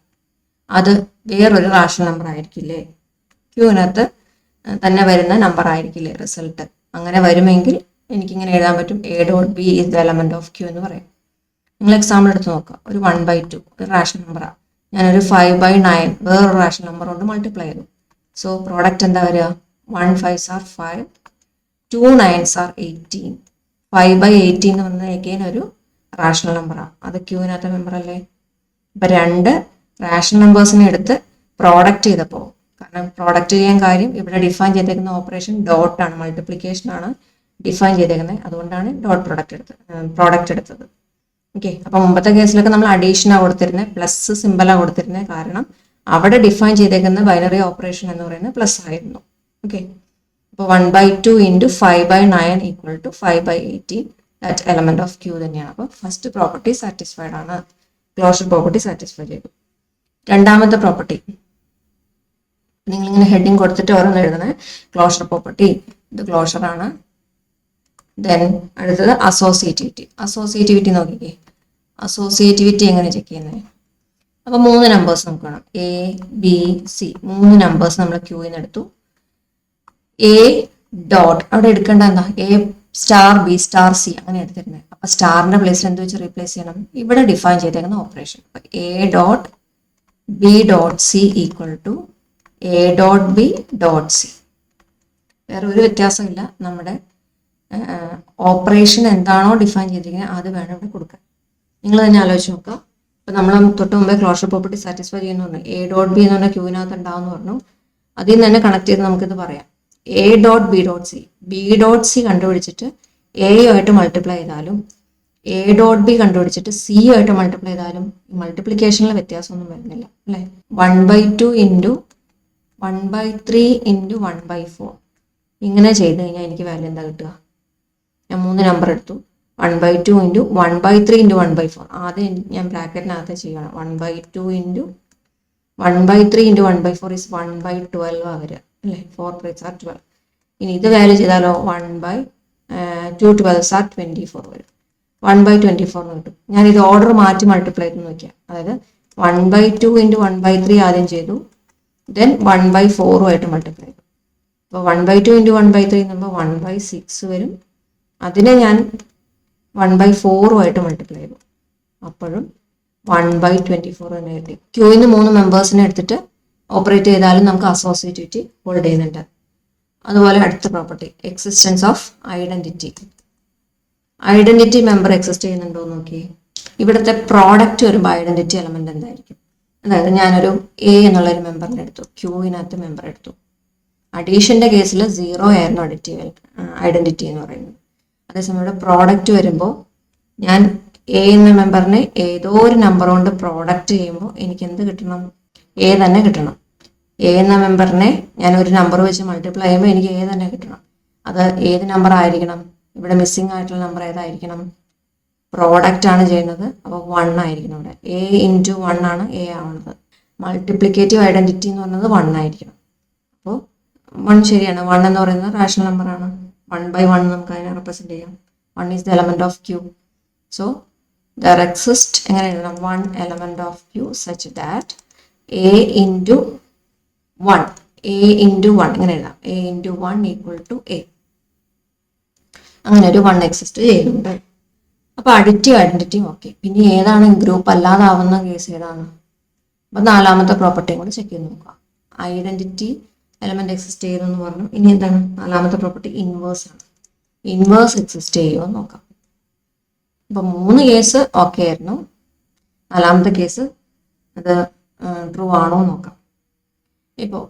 അത് വേറൊരു റാഷണൽ നമ്പർ ആയിരിക്കില്ലേ? ക്യൂവിനകത്ത് തന്നെ വരുന്ന നമ്പർ ആയിരിക്കില്ലേ റിസൾട്ട്? അങ്ങനെ വരുമെങ്കിൽ എനിക്കിങ്ങനെ എഴുതാൻ പറ്റും, A dot B is the element of Q എന്ന് പറയും. നിങ്ങൾ എക്സാമ്പിൾ എടുത്ത് നോക്കുക. ഒരു 1/2 ഒരു റാഷണൽ നമ്പറാണ്. ഞാനൊരു 5/9 വേറൊരു റാഷണൽ നമ്പർ കൊണ്ട് മൾട്ടിപ്ലൈ ചെയ്തു. സോ പ്രോഡക്റ്റ് എന്താ വരിക? 1 5s are 5, 2 9s are 18. 5/18 എന്ന് പറഞ്ഞാൽ എഗെയിൻ ഒരു റാഷണൽ നമ്പറാണ്. അത് ക്യൂവിനകത്തെ മെമ്പർ അല്ലേ? ഇപ്പം 2 റാഷണൽ നമ്പേഴ്സിനെ എടുത്ത് പ്രോഡക്റ്റ് ചെയ്തപ്പോൾ, കാരണം പ്രോഡക്റ്റ് ചെയ്യാൻ കാര്യം ഇവിടെ ഡിഫൈൻ ചെയ്തേക്കുന്ന ഓപ്പറേഷൻ ഡോട്ടാണ്, മൾട്ടിപ്ലിക്കേഷൻ ആണ് ഡിഫൈൻ ചെയ്തേക്കുന്നത്. അതുകൊണ്ടാണ് ഡോട്ട് പ്രോഡക്റ്റ് എടുത്തത്. ഓക്കെ, അപ്പം മുമ്പത്തെ കേസിലൊക്കെ നമ്മൾ അഡീഷനാണ് കൊടുത്തിരുന്നത്, പ്ലസ് സിമ്പിളാണ് കൊടുത്തിരുന്നത്. കാരണം അവിടെ ഡിഫൈൻ ചെയ്തേക്കുന്ന ബൈനറി ഓപ്പറേഷൻ എന്ന് പറയുന്നത് പ്ലസ് ആയിരുന്നു. ഓക്കെ, അപ്പോൾ 1/2 × 5/9 = 5/18. ദാറ്റ് എലമെന്റ് ഓഫ് ക്യൂ തന്നെയാണ്. അപ്പോൾ ഫസ്റ്റ് പ്രോപ്പർട്ടി സാറ്റിസ്ഫൈഡ് ആണ്, ക്ലോഷർ പ്രോപ്പർട്ടി സാറ്റിസ്ഫൈ ചെയ്തു. രണ്ടാമത്തെ പ്രോപ്പർട്ടി നിങ്ങളിങ്ങനെ ഹെഡിങ് കൊടുത്തിട്ട് ഓരോന്ന് എഴുതണേ. ക്ലോഷർ പ്രോപ്പർട്ടി, ഇത് ക്ലോഷർ ആണ്. ദെൻ അടുത്തത് അസോസിയേറ്റിവിറ്റി. അസോസിയേറ്റിവിറ്റി നോക്കിക്കേ. അസോസിയേറ്റിവിറ്റി എങ്ങനെ ചെക്ക് ചെയ്യുന്നത്? അപ്പോൾ 3 നമ്പേഴ്സ് നമുക്ക് വേണം. എ ബി സി 3 നമ്പേഴ്സ് നമ്മൾ ക്യൂയിൽ നിന്ന് എടുത്തു. എ ഡോട്ട് അവിടെ എടുക്കേണ്ട എന്താ? A star B star C അങ്ങനെ എടുത്തിരുന്നത്. അപ്പൊ സ്റ്റാറിന്റെ പ്ലേസിൽ എന്ത് വെച്ച് റീപ്ലേസ് ചെയ്യണം? ഇവിടെ ഡിഫൈൻ ചെയ്തേക്കുന്ന ഓപ്പറേഷൻ. അപ്പൊ A dot B dot C = A dot B dot C. വേറെ ഒരു വ്യത്യാസമില്ല. നമ്മുടെ ഓപ്പറേഷൻ എന്താണോ ഡിഫൈൻ ചെയ്തിരിക്കുന്നത് അത് വേണം ഇവിടെ കൊടുക്കാൻ. നിങ്ങൾ തന്നെ ആലോചിച്ച് നോക്കുക. ഇപ്പം നമ്മൾ തൊട്ട് മുമ്പേ ക്ലോഷർ പ്രോപ്പർട്ടി സാറ്റിസ്ഫൈ ചെയ്യുന്നു പറഞ്ഞു. എ ഡോട്ട് ബി എന്ന് പറഞ്ഞാൽ ക്യൂവിനകത്ത് ഉണ്ടാവുമെന്ന് പറഞ്ഞു. അതിൽ നിന്ന് തന്നെ കണക്ട് ചെയ്ത് നമുക്കിത് പറയാം. A dot B dot C, B dot C കണ്ടുപിടിച്ചിട്ട് എയുമായിട്ട് മൾട്ടിപ്ലൈ ചെയ്താലും എ ഡോട്ട് ബി കണ്ടുപിടിച്ചിട്ട് സിയുമായിട്ട് മൾട്ടിപ്ലൈ ചെയ്താലും മൾട്ടിപ്ലിക്കേഷനിലെ വ്യത്യാസമൊന്നും വരുന്നില്ല അല്ലേ? 1/2 × 1/3 × 1/4 ഇങ്ങനെ ചെയ്ത് കഴിഞ്ഞാൽ എനിക്ക് വാല്യൂ എന്താ കിട്ടുക? ഞാൻ 3 നമ്പർ എടുത്തു. 1/2 × 1/3 × 1/4. ആദ്യം ഞാൻ ബ്രാക്കറ്റിനകത്ത് ചെയ്യണം. 1/2 × 1/3 × 1/4 is 1/12 വരിക അല്ലേ? 4 3s are 12. ഇനി ഇത് വാല്യൂ ചെയ്താലോ 1/2 12s are 24 വരും. 1/24 എന്ന് കിട്ടും. ഞാൻ ഇത് ഓർഡർ മാറ്റി മൾട്ടിപ്ലൈ ചെയ്ത് നോക്കിയാൽ, അതായത് 1/2 × 1/3 ആദ്യം ചെയ്തു, ദെൻ 1/4 മൾട്ടിപ്ലൈ ചെയ്തു. അപ്പോൾ 1/2 × 1/3 എന്നുമ്പോൾ 1/6 വരും. അതിനെ ഞാൻ 1/4 മൾട്ടിപ്ലൈ ചെയ്തു, അപ്പോഴും 1/24 തന്നെ കിട്ടി. ക്യൂവിന് 3 മെമ്പേഴ്സിനെ എടുത്തിട്ട് ഓപ്പറേറ്റ് ചെയ്താലും നമുക്ക് അസോസിയേറ്റിവിറ്റി ഹോൾഡ് ചെയ്യുന്നുണ്ട്. അതുപോലെ അടുത്ത property existence of identity. Identity member exist ചെയ്യുന്നുണ്ടോ എന്ന് നോക്കി. ഇവിടുത്തെ പ്രോഡക്റ്റ് വരുമ്പോൾ ഐഡന്റിറ്റി എലമെന്റ് എന്തായിരിക്കും? അതായത് ഞാനൊരു എ എന്നുള്ളൊരു മെമ്പറിനെ എടുത്തു, ക്യൂവിനകത്ത് മെമ്പർ എടുത്തു. അഡീഷന്റെ കേസിൽ 0 ആയിരുന്നു ഐഡന്റിറ്റി എന്ന് പറയുന്നത്. അതേസമയം ഇവിടെ പ്രോഡക്റ്റ് വരുമ്പോൾ ഞാൻ എ എന്ന മെമ്പറിനെ ഏതോ ഒരു നമ്പർ കൊണ്ട് പ്രോഡക്റ്റ് ചെയ്യുമ്പോൾ എനിക്ക് എന്ത് കിട്ടണം? എ തന്നെ കിട്ടണം. എ എന്ന മെമ്പറിനെ ഞാൻ ഒരു നമ്പർ വെച്ച് മൾട്ടിപ്ലൈ ചെയ്യുമ്പോൾ എനിക്ക് എ തന്നെ കിട്ടണം. അത് ഏത് നമ്പർ ആയിരിക്കണം? ഇവിടെ മിസ്സിംഗ് ആയിട്ടുള്ള നമ്പർ ഏതായിരിക്കണം? പ്രോഡക്റ്റ് ആണ് ചെയ്യുന്നത്. അപ്പോൾ 1 ആയിരിക്കണം ഇവിടെ. എ ഇൻറ്റു 1 ആണ് എ ആവുന്നത്. മൾട്ടിപ്ലിക്കേറ്റീവ് ഐഡൻറ്റിറ്റി എന്ന് പറയുന്നത് 1 ആയിരിക്കണം. അപ്പോൾ 1 ശരിയാണ്. 1 എന്ന് പറയുന്നത് റാഷണൽ നമ്പറാണ്. 1/1 നമുക്ക് അതിനെ റെപ്രസെൻറ്റ് ചെയ്യാം. 1 is the element of Q. So there exist എങ്ങനെ എഴുതണം? 1 element of Q such that A into 1 ഇങ്ങനെ എഴുതാം. എ ഇൻറ്റു 1 ഈക്വൽ ടു എ. അങ്ങനെ ഒരു 1 എക്സിസ്റ്റ് ചെയ്യുന്നുണ്ട്. അപ്പോൾ അഡിറ്റീവ് ഐഡൻറ്റിറ്റിയും ഓക്കെ. പിന്നെ ഏതാണ് ഗ്രൂപ്പ് അല്ലാതാവുന്ന കേസ് ഏതാണ്? അപ്പോൾ 4ാമത്തെ പ്രോപ്പർട്ടിയും കൂടെ ചെക്ക് ചെയ്ത് നോക്കാം. ഐഡൻറ്റിറ്റി എലമെന്റ് എക്സിസ്റ്റ് ചെയ്യുമെന്ന് പറഞ്ഞു. ഇനി എന്താണ് 4ാമത്തെ പ്രോപ്പർട്ടി? ഇൻവേഴ്സ് ആണ്. ഇൻവേഴ്സ് എക്സിസ്റ്റ് ചെയ്യുമോ എന്ന് നോക്കാം. അപ്പോൾ 3 കേസ് ഓക്കെ ആയിരുന്നു. 4ാമത്തെ കേസ് അത് ട്രൂ ആണോ എന്ന് നോക്കാം. ഇപ്പോൾ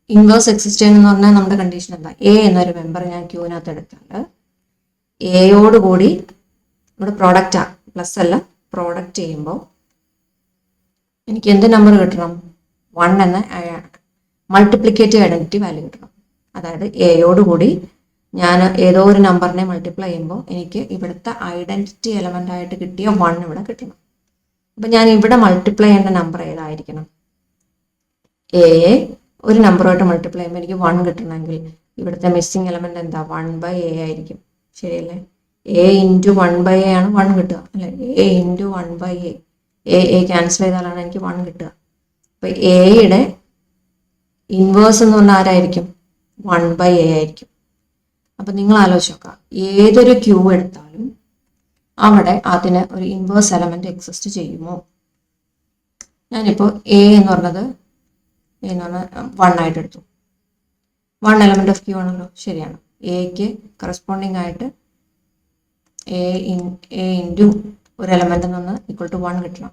ഇൻവേഴ്സ് എക്സിസ്റ്റ് ചെയ്യുമെന്ന് പറഞ്ഞാൽ നമ്മുടെ കണ്ടീഷൻ എന്താ? എ എന്നൊരു മെമ്പർ ഞാൻ ക്യൂവിനകത്ത് എടുത്താൽ എയോട് കൂടി നമ്മുടെ പ്രോഡക്റ്റ് പ്ലസ് അല്ല പ്രോഡക്റ്റ് ചെയ്യുമ്പോൾ എനിക്ക് എന്ത് നമ്പർ കിട്ടണം? 1 എന്ന മൾട്ടിപ്ലിക്കേറ്റീവ് ഐഡൻറ്റിറ്റി വാല്യൂ കിട്ടണം. അതായത് എയോട് കൂടി ഞാൻ ഏതോ ഒരു നമ്പറിനെ മൾട്ടിപ്ലൈ ചെയ്യുമ്പോൾ എനിക്ക് ഇവിടുത്തെ ഐഡൻറ്റിറ്റി എലമെൻ്റ് ആയിട്ട് കിട്ടിയ 1 ഇവിടെ കിട്ടണം. അപ്പം ഞാൻ ഇവിടെ മൾട്ടിപ്ലൈ ചെയ്യേണ്ട നമ്പർ ഏതായിരിക്കണം? എയെ ഒരു നമ്പറുമായിട്ട് മൾട്ടിപ്ലൈ ചെയ്യുമ്പോൾ എനിക്ക് 1 കിട്ടണമെങ്കിൽ ഇവിടുത്തെ മിസ്സിങ് എലമെന്റ് എന്താ? 1/a ആയിരിക്കും. ശരിയല്ലേ? എ ഇൻറ്റു 1/a ആണ് 1 കിട്ടുക അല്ലെ? A into 1/a. A cancel ചെയ്താലാണ് എനിക്ക് 1 കിട്ടുക. അപ്പൊ എയുടെ ഇൻവേഴ്സ് എന്ന് പറഞ്ഞാൽ ആരായിരിക്കും? 1/a ആയിരിക്കും. അപ്പൊ നിങ്ങൾ ആലോചിച്ച് നോക്കുക, ഏതൊരു ക്യൂ എടുത്താലും അവിടെ അതിന് ഒരു ഇൻവേഴ്സ് എലമെന്റ് എക്സിസ്റ്റ് ചെയ്യുമോ? ഞാനിപ്പോൾ എ എന്ന് പറഞ്ഞത് 1 ആയിട്ട് എടുത്തു. 1 എലമെന്റ് ഓഫ് ക്യൂ ആണല്ലോ. ശരിയാണ്. എക്ക് കറസ്പോണ്ടിങ് ആയിട്ട് എ ഇൻറ്റു ഒരു എലമെന്റ് എന്ന് പറഞ്ഞാൽ ഈക്വൽ ടു 1 കിട്ടണം.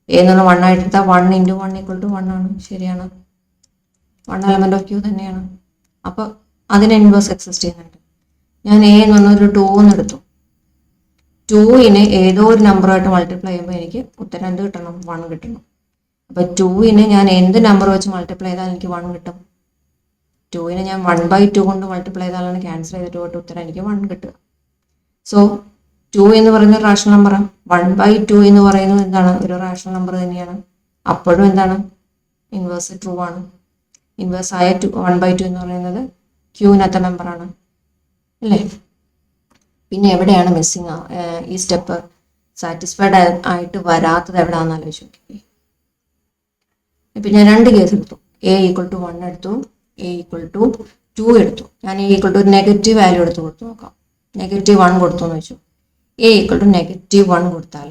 എ എന്ന് പറഞ്ഞാൽ 1 ആയിട്ട് എടുത്താൽ 1 ഇൻറ്റു 1 ഈക്വൽ ടു 1 ആണ്. ശരിയാണ്. 1 എലമെന്റ് ഓഫ് ക്യൂ തന്നെയാണ്. അപ്പോൾ അതിന് ഇൻവേഴ്സ് എക്സിസ്റ്റ് ചെയ്യുന്നുണ്ട്. ഞാൻ എ എന്ന് പറഞ്ഞ ഒരു 2 എന്ന് എടുത്തു. 2നെ ഏതോ ഒരു നമ്പറുമായിട്ട് മൾട്ടിപ്ലൈ ചെയ്യുമ്പോൾ എനിക്ക് ഉത്തരം എന്ത് കിട്ടണം? 1 കിട്ടണം. അപ്പോൾ 2നെ ഞാൻ എന്ത് നമ്പർ വെച്ച് മൾട്ടിപ്ലൈ ചെയ്താൽ എനിക്ക് 1 കിട്ടും? 2നെ ഞാൻ 1/2 കൊണ്ട് മൾട്ടിപ്ലൈ ചെയ്താലാണ് ക്യാൻസൽ ചെയ്തിട്ട് പോയിട്ട് ഉത്തരം എനിക്ക് 1 കിട്ടുക. സോ 2 എന്ന് പറയുന്ന ഒരു റാഷണൽ നമ്പറാണ്. 1/2 എന്ന് പറയുന്നത് എന്താണ്? ഒരു റാഷണൽ നമ്പർ തന്നെയാണ്. അപ്പോഴും എന്താണ്? ഇൻവേഴ്സ് ട്രൂ ആണ്. ഇൻവേഴ്സ് ആയ 1/2 എന്ന് പറയുന്നത് ക്യൂവിനകത്തെ മെമ്പറാണ് അല്ലേ? പിന്നെ എവിടെയാണ് മിസ്സിങ് ഈ സ്റ്റെപ്പ് സാറ്റിസ്ഫൈഡ് ആയിട്ട് വരാത്തത് എവിടെയാണെന്ന് ആലോചിച്ച് നോക്കി. ഇപ്പം ഞാൻ 2 കേസ് എടുത്തു. എ ഈക്വൽ ടു 1 എടുത്തു, എ ഈക്വൽ ടു 2 എടുത്തു. ഞാൻ എ ഈക്വൽ ടു ഒരു നെഗറ്റീവ് വാല്യൂ എടുത്ത് കൊടുത്തു നോക്കാം. -1 കൊടുത്തു എന്ന് വെച്ചു. എ ഈക്വൽ ടു -1 കൊടുത്താൽ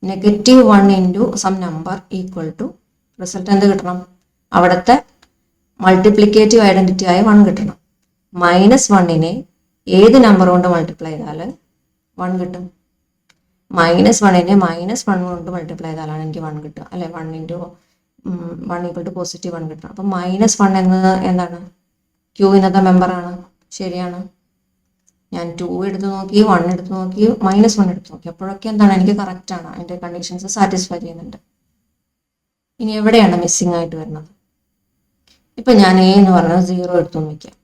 -1 into some number equal to result എന്ത് കിട്ടണം? അവിടുത്തെ മൾട്ടിപ്ലിക്കേറ്റീവ് ഐഡൻറ്റിറ്റി ആയ 1 കിട്ടണം. -1നെ ഏത് നമ്പർ കൊണ്ട് മൾട്ടിപ്ലൈ ചെയ്താൽ 1 കിട്ടും? -1നെ -1 കൊണ്ട് മൾട്ടിപ്ലൈ ചെയ്താലാണ് എനിക്ക് 1 കിട്ടുക അല്ലെ? 1 ഇൻറ്റു 1 ഈക്വൽ ടു +1 കിട്ടണം. അപ്പം -1 എന്നത് എന്താണ്? ക്യൂവിനകത്തെ മെമ്പറാണ്. ശരിയാണ്. ഞാൻ 2 എടുത്ത് നോക്കി, 1 എടുത്ത് നോക്കി, -1 എടുത്ത് നോക്കി. അപ്പോഴൊക്കെ എന്താണ്? എനിക്ക് കറക്റ്റ് ആണ്. അതിൻ്റെ കണ്ടീഷൻസ് സാറ്റിസ്ഫൈ ചെയ്യുന്നുണ്ട്. ഇനി എവിടെയാണ് മിസ്സിങ് ആയിട്ട് വരുന്നത്? ഇപ്പം ഞാൻ എ എന്ന് പറയുന്നത് 0 എടുത്തു വയ്ക്കാം.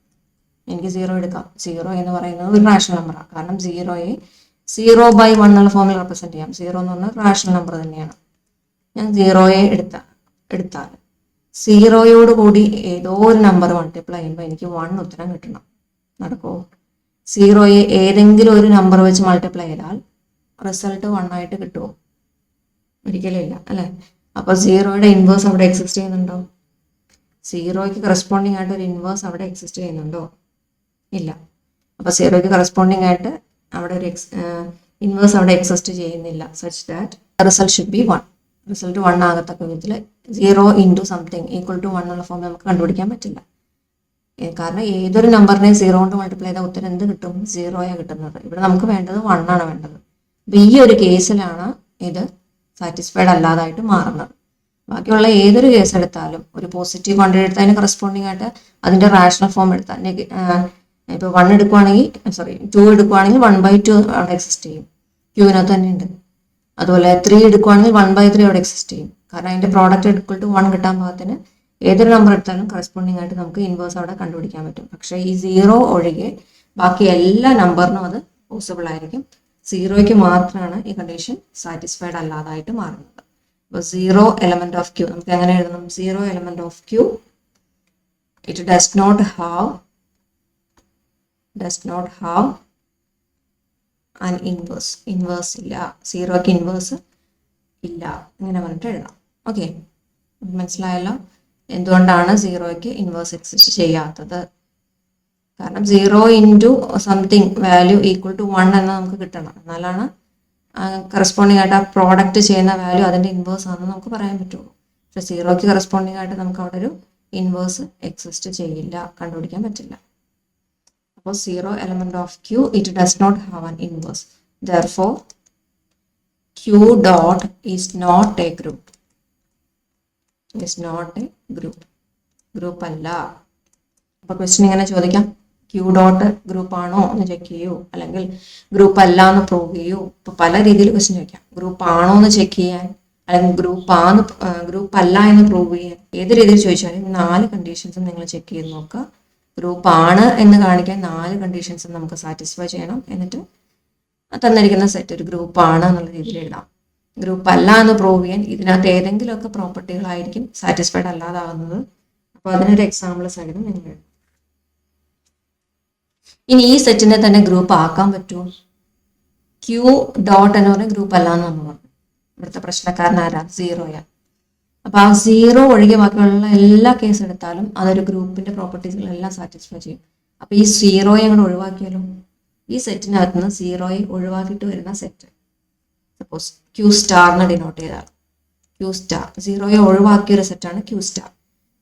എനിക്ക് 0 എടുക്കാം. 0 എന്ന് പറയുന്നത് ഒരു റാഷണൽ നമ്പറാണ്. കാരണം 0യെ 0/1 എന്നുള്ള ഫോമിൽ റെപ്രസെൻറ്റ് ചെയ്യാം. 0 എന്ന് പറഞ്ഞാൽ റാഷണൽ നമ്പർ തന്നെയാണ്. ഞാൻ 0യെ എടുത്താൽ 0യോട് കൂടി ഏതോ ഒരു നമ്പർ മൾട്ടിപ്ലൈ ചെയ്യുമ്പോൾ എനിക്ക് 1 ഉത്തരം കിട്ടണം. നടക്കുമോ? 0യെ ഏതെങ്കിലും ഒരു നമ്പർ വെച്ച് മൾട്ടിപ്ലൈ ചെയ്താൽ റിസൾട്ട് 1 ആയിട്ട് കിട്ടുമോ? ഒരിക്കലും ഇല്ല അല്ലേ? അപ്പോൾ 0യുടെ ഇൻവേഴ്സ് അവിടെ എക്സിസ്റ്റ് ചെയ്യുന്നുണ്ടോ? 0യ്ക്ക് കറസ്പോണ്ടിങ് ആയിട്ട് ഒരു ഇൻവേഴ്സ് അവിടെ എക്സിസ്റ്റ് ചെയ്യുന്നുണ്ടോ? ഇല്ല. അപ്പോൾ 0യ്ക്ക് കറസ്പോണ്ടിങ് ആയിട്ട് അവിടെ ഒരു ഇൻവേഴ്സ് അവിടെ എക്സിസ്റ്റ് ചെയ്യുന്നില്ല. Such that result should be 1. Result 1 ആകത്തക്ക വിധത്തിൽ 0 ഇൻറ്റു സംതിങ് ഈക്വൽ ടു 1 എന്നുള്ള ഫോം നമുക്ക് കണ്ടുപിടിക്കാൻ പറ്റില്ല. കാരണം ഏതൊരു നമ്പറിനെ 0 കൊണ്ട് മൾട്ടിപ്ലൈ ചെയ്താൽ ഉത്തരം എന്ത് കിട്ടും? 0 കിട്ടുന്നത്. ഇവിടെ നമുക്ക് വേണ്ടത് 1 ആണ് വേണ്ടത്. അപ്പോൾ ഈ ഒരു കേസിലാണ് ഇത് സാറ്റിസ്ഫൈഡ് അല്ലാതായിട്ട് മാറുന്നത്. ബാക്കിയുള്ള ഏതൊരു കേസ് എടുത്താലും ഒരു പോസിറ്റീവ് ക്വാണ്ടിറ്റി എടുത്താൽ അതിന് കറസ്പോണ്ടിങ് ആയിട്ട് അതിൻ്റെ റാഷണൽ ഫോം എടുത്താൽ ഇപ്പോൾ 1 എടുക്കുവാണെങ്കിൽ 2 എടുക്കുവാണെങ്കിൽ 1/2 അവിടെ എക്സിസ്റ്റ് ചെയ്യും. ക്യൂവിനകത്ത് തന്നെ ഉണ്ട്. അതുപോലെ 3 എടുക്കുവാണെങ്കിൽ 1/3 അവിടെ എക്സിസ്റ്റ് ചെയ്യും. കാരണം അതിൻ്റെ പ്രോഡക്റ്റ് ഈക്വൽ ടു 1 കിട്ടാൻ പാകത്തിന് ഏതൊരു നമ്പർ എടുത്താലും കറസ്പോണ്ടിങ് ആയിട്ട് നമുക്ക് ഇൻവേഴ്സ് അവിടെ കണ്ടുപിടിക്കാൻ പറ്റും. പക്ഷേ ഈ 0 ഒഴികെ ബാക്കി എല്ലാ നമ്പറിനും അത് പോസിബിൾ ആയിരിക്കും, സീറോയ്ക്ക് മാത്രമാണ് ഈ കണ്ടീഷൻ സാറ്റിസ്ഫൈഡ് അല്ലാതായിട്ട് മാറുന്നത്. അപ്പോൾ സീറോ എലമെന്റ് ഓഫ് ക്യൂ നമുക്ക് എങ്ങനെ എഴുതണം? Zero element of Q it does not have an inverse. Inverse ഇല്ല, സീറോയ്ക്ക് ഇൻവേഴ്സ് ഇല്ല, ഇങ്ങനെ പറഞ്ഞിട്ട് എഴുതാം. ഓക്കെ, മനസ്സിലായല്ലോ എന്തുകൊണ്ടാണ് സീറോയ്ക്ക് ഇൻവേഴ്സ് എക്സിസ്റ്റ് ചെയ്യാത്തത്? കാരണം 0 into something value equal to 1 എന്ന് നമുക്ക് കിട്ടണം, എന്നാലാണ് കറസ്പോണ്ടിങ് ആയിട്ട് ആ പ്രോഡക്റ്റ് ചെയ്യുന്ന വാല്യൂ അതിൻ്റെ ഇൻവേഴ്സ് ആണെന്ന് നമുക്ക് പറയാൻ പറ്റുള്ളൂ. പക്ഷെ സീറോയ്ക്ക് കറസ്പോണ്ടിങ് ആയിട്ട് നമുക്ക് അവിടെ ഒരു ഇൻവേഴ്സ് എക്സിസ്റ്റ് ചെയ്യില്ല, കണ്ടുപിടിക്കാൻ പറ്റില്ല. അപ്പോൾ zero element of Q it does not have an inverse. Therefore Q dot is not a group. Group അല്ല. അപ്പോൾ ക്വസ്റ്റ്യൻ ഇങ്ങനെ ചോദിക്കാം, ക്യൂ ഡോട്ട് ഗ്രൂപ്പ് ആണോ എന്ന് ചെക്ക് ചെയ്യൂ, അല്ലെങ്കിൽ ഗ്രൂപ്പ് അല്ല എന്ന് പ്രൂവ് ചെയ്യൂ. ഇപ്പൊ പല രീതിയിൽ ക്വസ്റ്റ്യൻ ചോദിക്കാം. ഗ്രൂപ്പ് ആണോ എന്ന് ചെക്ക് ചെയ്യാൻ, അല്ലെങ്കിൽ ഗ്രൂപ്പ് അല്ല എന്ന് പ്രൂവ് ചെയ്യാൻ, ഏത് രീതിയിൽ ചോദിച്ചാലും 4 കണ്ടീഷൻസും നിങ്ങൾ ചെക്ക് ചെയ്ത് നോക്കുക. ഗ്രൂപ്പ് ആണ് എന്ന് കാണിക്കാൻ 4 കണ്ടീഷൻസും നമുക്ക് സാറ്റിസ്ഫൈ ചെയ്യണം. എന്നിട്ട് തന്നിരിക്കുന്ന സെറ്റ് ഒരു ഗ്രൂപ്പ് ആണ് എന്നുള്ള രീതിയിൽ എഴുതാം. ഗ്രൂപ്പ് അല്ല എന്ന് പ്രൂവ് ചെയ്യാൻ ഇതിനകത്ത് ഏതെങ്കിലുമൊക്കെ പ്രോപ്പർട്ടികളായിരിക്കും സാറ്റിസ്ഫൈഡ് അല്ലാതാവുന്നത്. അപ്പോൾ അതിനൊരു എക്സാമ്പിൾ സഹിതം നിങ്ങൾ എഴുതും. ഇനി ഈ സെറ്റിനെ തന്നെ ഗ്രൂപ്പ് ആക്കാൻ പറ്റുമോ? ക്യൂ ഡോട്ട് എന്ന് പറഞ്ഞാൽ ഗ്രൂപ്പ് അല്ല എന്ന് നമ്മൾ പറഞ്ഞു. ഇവിടുത്തെ പ്രശ്നക്കാരൻ ആരാ? സീറോയാ. അപ്പൊ ആ സീറോ ഒഴികെ ബാക്കിയുള്ള എല്ലാ കേസ് എടുത്താലും അതൊരു ഗ്രൂപ്പിന്റെ പ്രോപ്പർട്ടീസുകളെല്ലാം സാറ്റിസ്ഫൈ ചെയ്യും. അപ്പൊ ഈ സീറോയെ അങ്ങോട്ട് ഒഴിവാക്കിയാലും, ഈ സെറ്റിനകത്ത് നിന്ന് സീറോയെ ഒഴിവാക്കിയിട്ട് വരുന്ന set, suppose Q star denote ചെയ്താൽ ക്യൂ സ്റ്റാർ, സീറോയെ ഒഴിവാക്കിയൊരു സെറ്റാണ് Q star.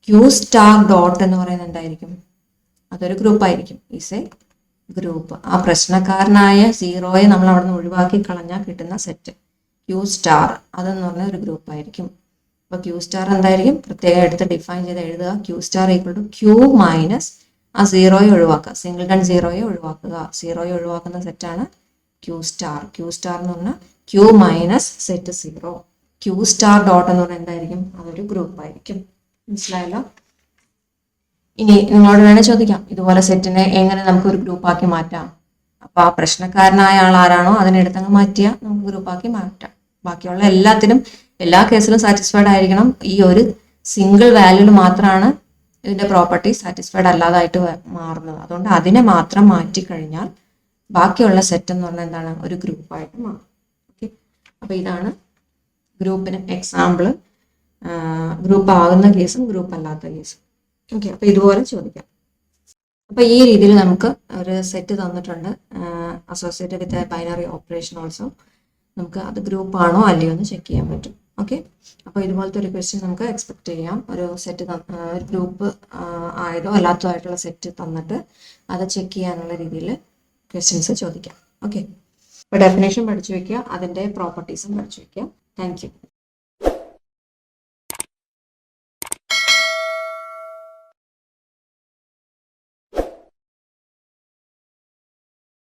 Q star dot എന്ന് പറയുന്നത് എന്തായിരിക്കും? അതൊരു ഗ്രൂപ്പ് ആയിരിക്കും. Is a group. ആ പ്രശ്നക്കാരനായ സീറോയെ നമ്മൾ അവിടെ നിന്ന് ഒഴിവാക്കി കളഞ്ഞാൽ കിട്ടുന്ന സെറ്റ് ക്യൂ സ്റ്റാർ, അതെന്ന് പറഞ്ഞാൽ ഒരു ഗ്രൂപ്പ് ആയിരിക്കും. അപ്പോൾ ക്യൂ സ്റ്റാർ എന്തായിരിക്കും? പ്രത്യേകം എടുത്ത് ഡിഫൈൻ ചെയ്ത് എഴുതുക. Q star equal to Q minus ആ സീറോയെ ഒഴിവാക്കുക, സിംഗിൾട്ടൺ സീറോയെ ഒഴിവാക്കുക. സീറോയെ ഒഴിവാക്കുന്ന സെറ്റാണ് ക്യൂ സ്റ്റാർ. ക്യൂ സ്റ്റാർ എന്ന് പറഞ്ഞാൽ Q minus set zero. Q star dot എന്ന് പറഞ്ഞാൽ എന്തായിരിക്കും? അതൊരു ഗ്രൂപ്പ് ആയിരിക്കും. മനസ്സിലായല്ലോ? ഇനി നിങ്ങളോട് വേണേൽ ചോദിക്കാം, ഇതുപോലെ സെറ്റിനെ എങ്ങനെ നമുക്ക് ഒരു ഗ്രൂപ്പാക്കി മാറ്റാം? അപ്പൊ ആ പ്രശ്നക്കാരനായ ആൾ ആരാണോ അതിനെടുത്തങ്ങ് മാറ്റിയാൽ നമുക്ക് ഗ്രൂപ്പാക്കി മാറ്റാം. ബാക്കിയുള്ള എല്ലാത്തിനും എല്ലാ കേസിലും സാറ്റിസ്ഫൈഡ് ആയിരിക്കണം. ഈ ഒരു സിംഗിൾ വാല്യൂല് മാത്രമാണ് ഇതിന്റെ പ്രോപ്പർട്ടി സാറ്റിസ്ഫൈഡ് അല്ലാതായിട്ട് മാറുന്നത്. അതുകൊണ്ട് അതിനെ മാത്രം മാറ്റി കഴിഞ്ഞാൽ ബാക്കിയുള്ള സെറ്റ് എന്ന് പറഞ്ഞാൽ എന്താണ്? ഒരു ഗ്രൂപ്പായിട്ട് മാറും. ഓക്കെ, അപ്പൊ ഇതാണ് ഗ്രൂപ്പിന് എക്സാമ്പിള്. ഗ്രൂപ്പ് ആകുന്ന കേസും ഗ്രൂപ്പ് അല്ലാത്ത കേസും. ഓക്കെ, അപ്പൊ ഇതുപോലെ ചോദിക്കാം. അപ്പൊ ഈ രീതിയിൽ നമുക്ക് ഒരു സെറ്റ് തന്നിട്ടുണ്ട്, associated with binary operation also. നമുക്ക് അത് ഗ്രൂപ്പ് ആണോ അല്ലയോ എന്ന് ചെക്ക് ചെയ്യാൻ പറ്റും. ഓക്കെ, അപ്പോൾ ഇതുപോലത്തെ ഒരു ക്വസ്റ്റ്യൻ നമുക്ക് എക്സ്പെക്ട് ചെയ്യാം. ഒരു സെറ്റ് ഒരു ഗ്രൂപ്പ് ആയതോ അല്ലാത്തതോ ആയിട്ടുള്ള സെറ്റ് തന്നിട്ട് അത് ചെക്ക് ചെയ്യാനുള്ള രീതിയിൽ ക്വസ്റ്റ്യൻസ് ചോദിക്കാം. ഓക്കെ, അപ്പോൾ ഡെഫിനേഷൻ പഠിച്ചു വെക്കുക, അതിൻ്റെ പ്രോപ്പർട്ടീസും പഠിച്ചു വെക്കുക. Thank you.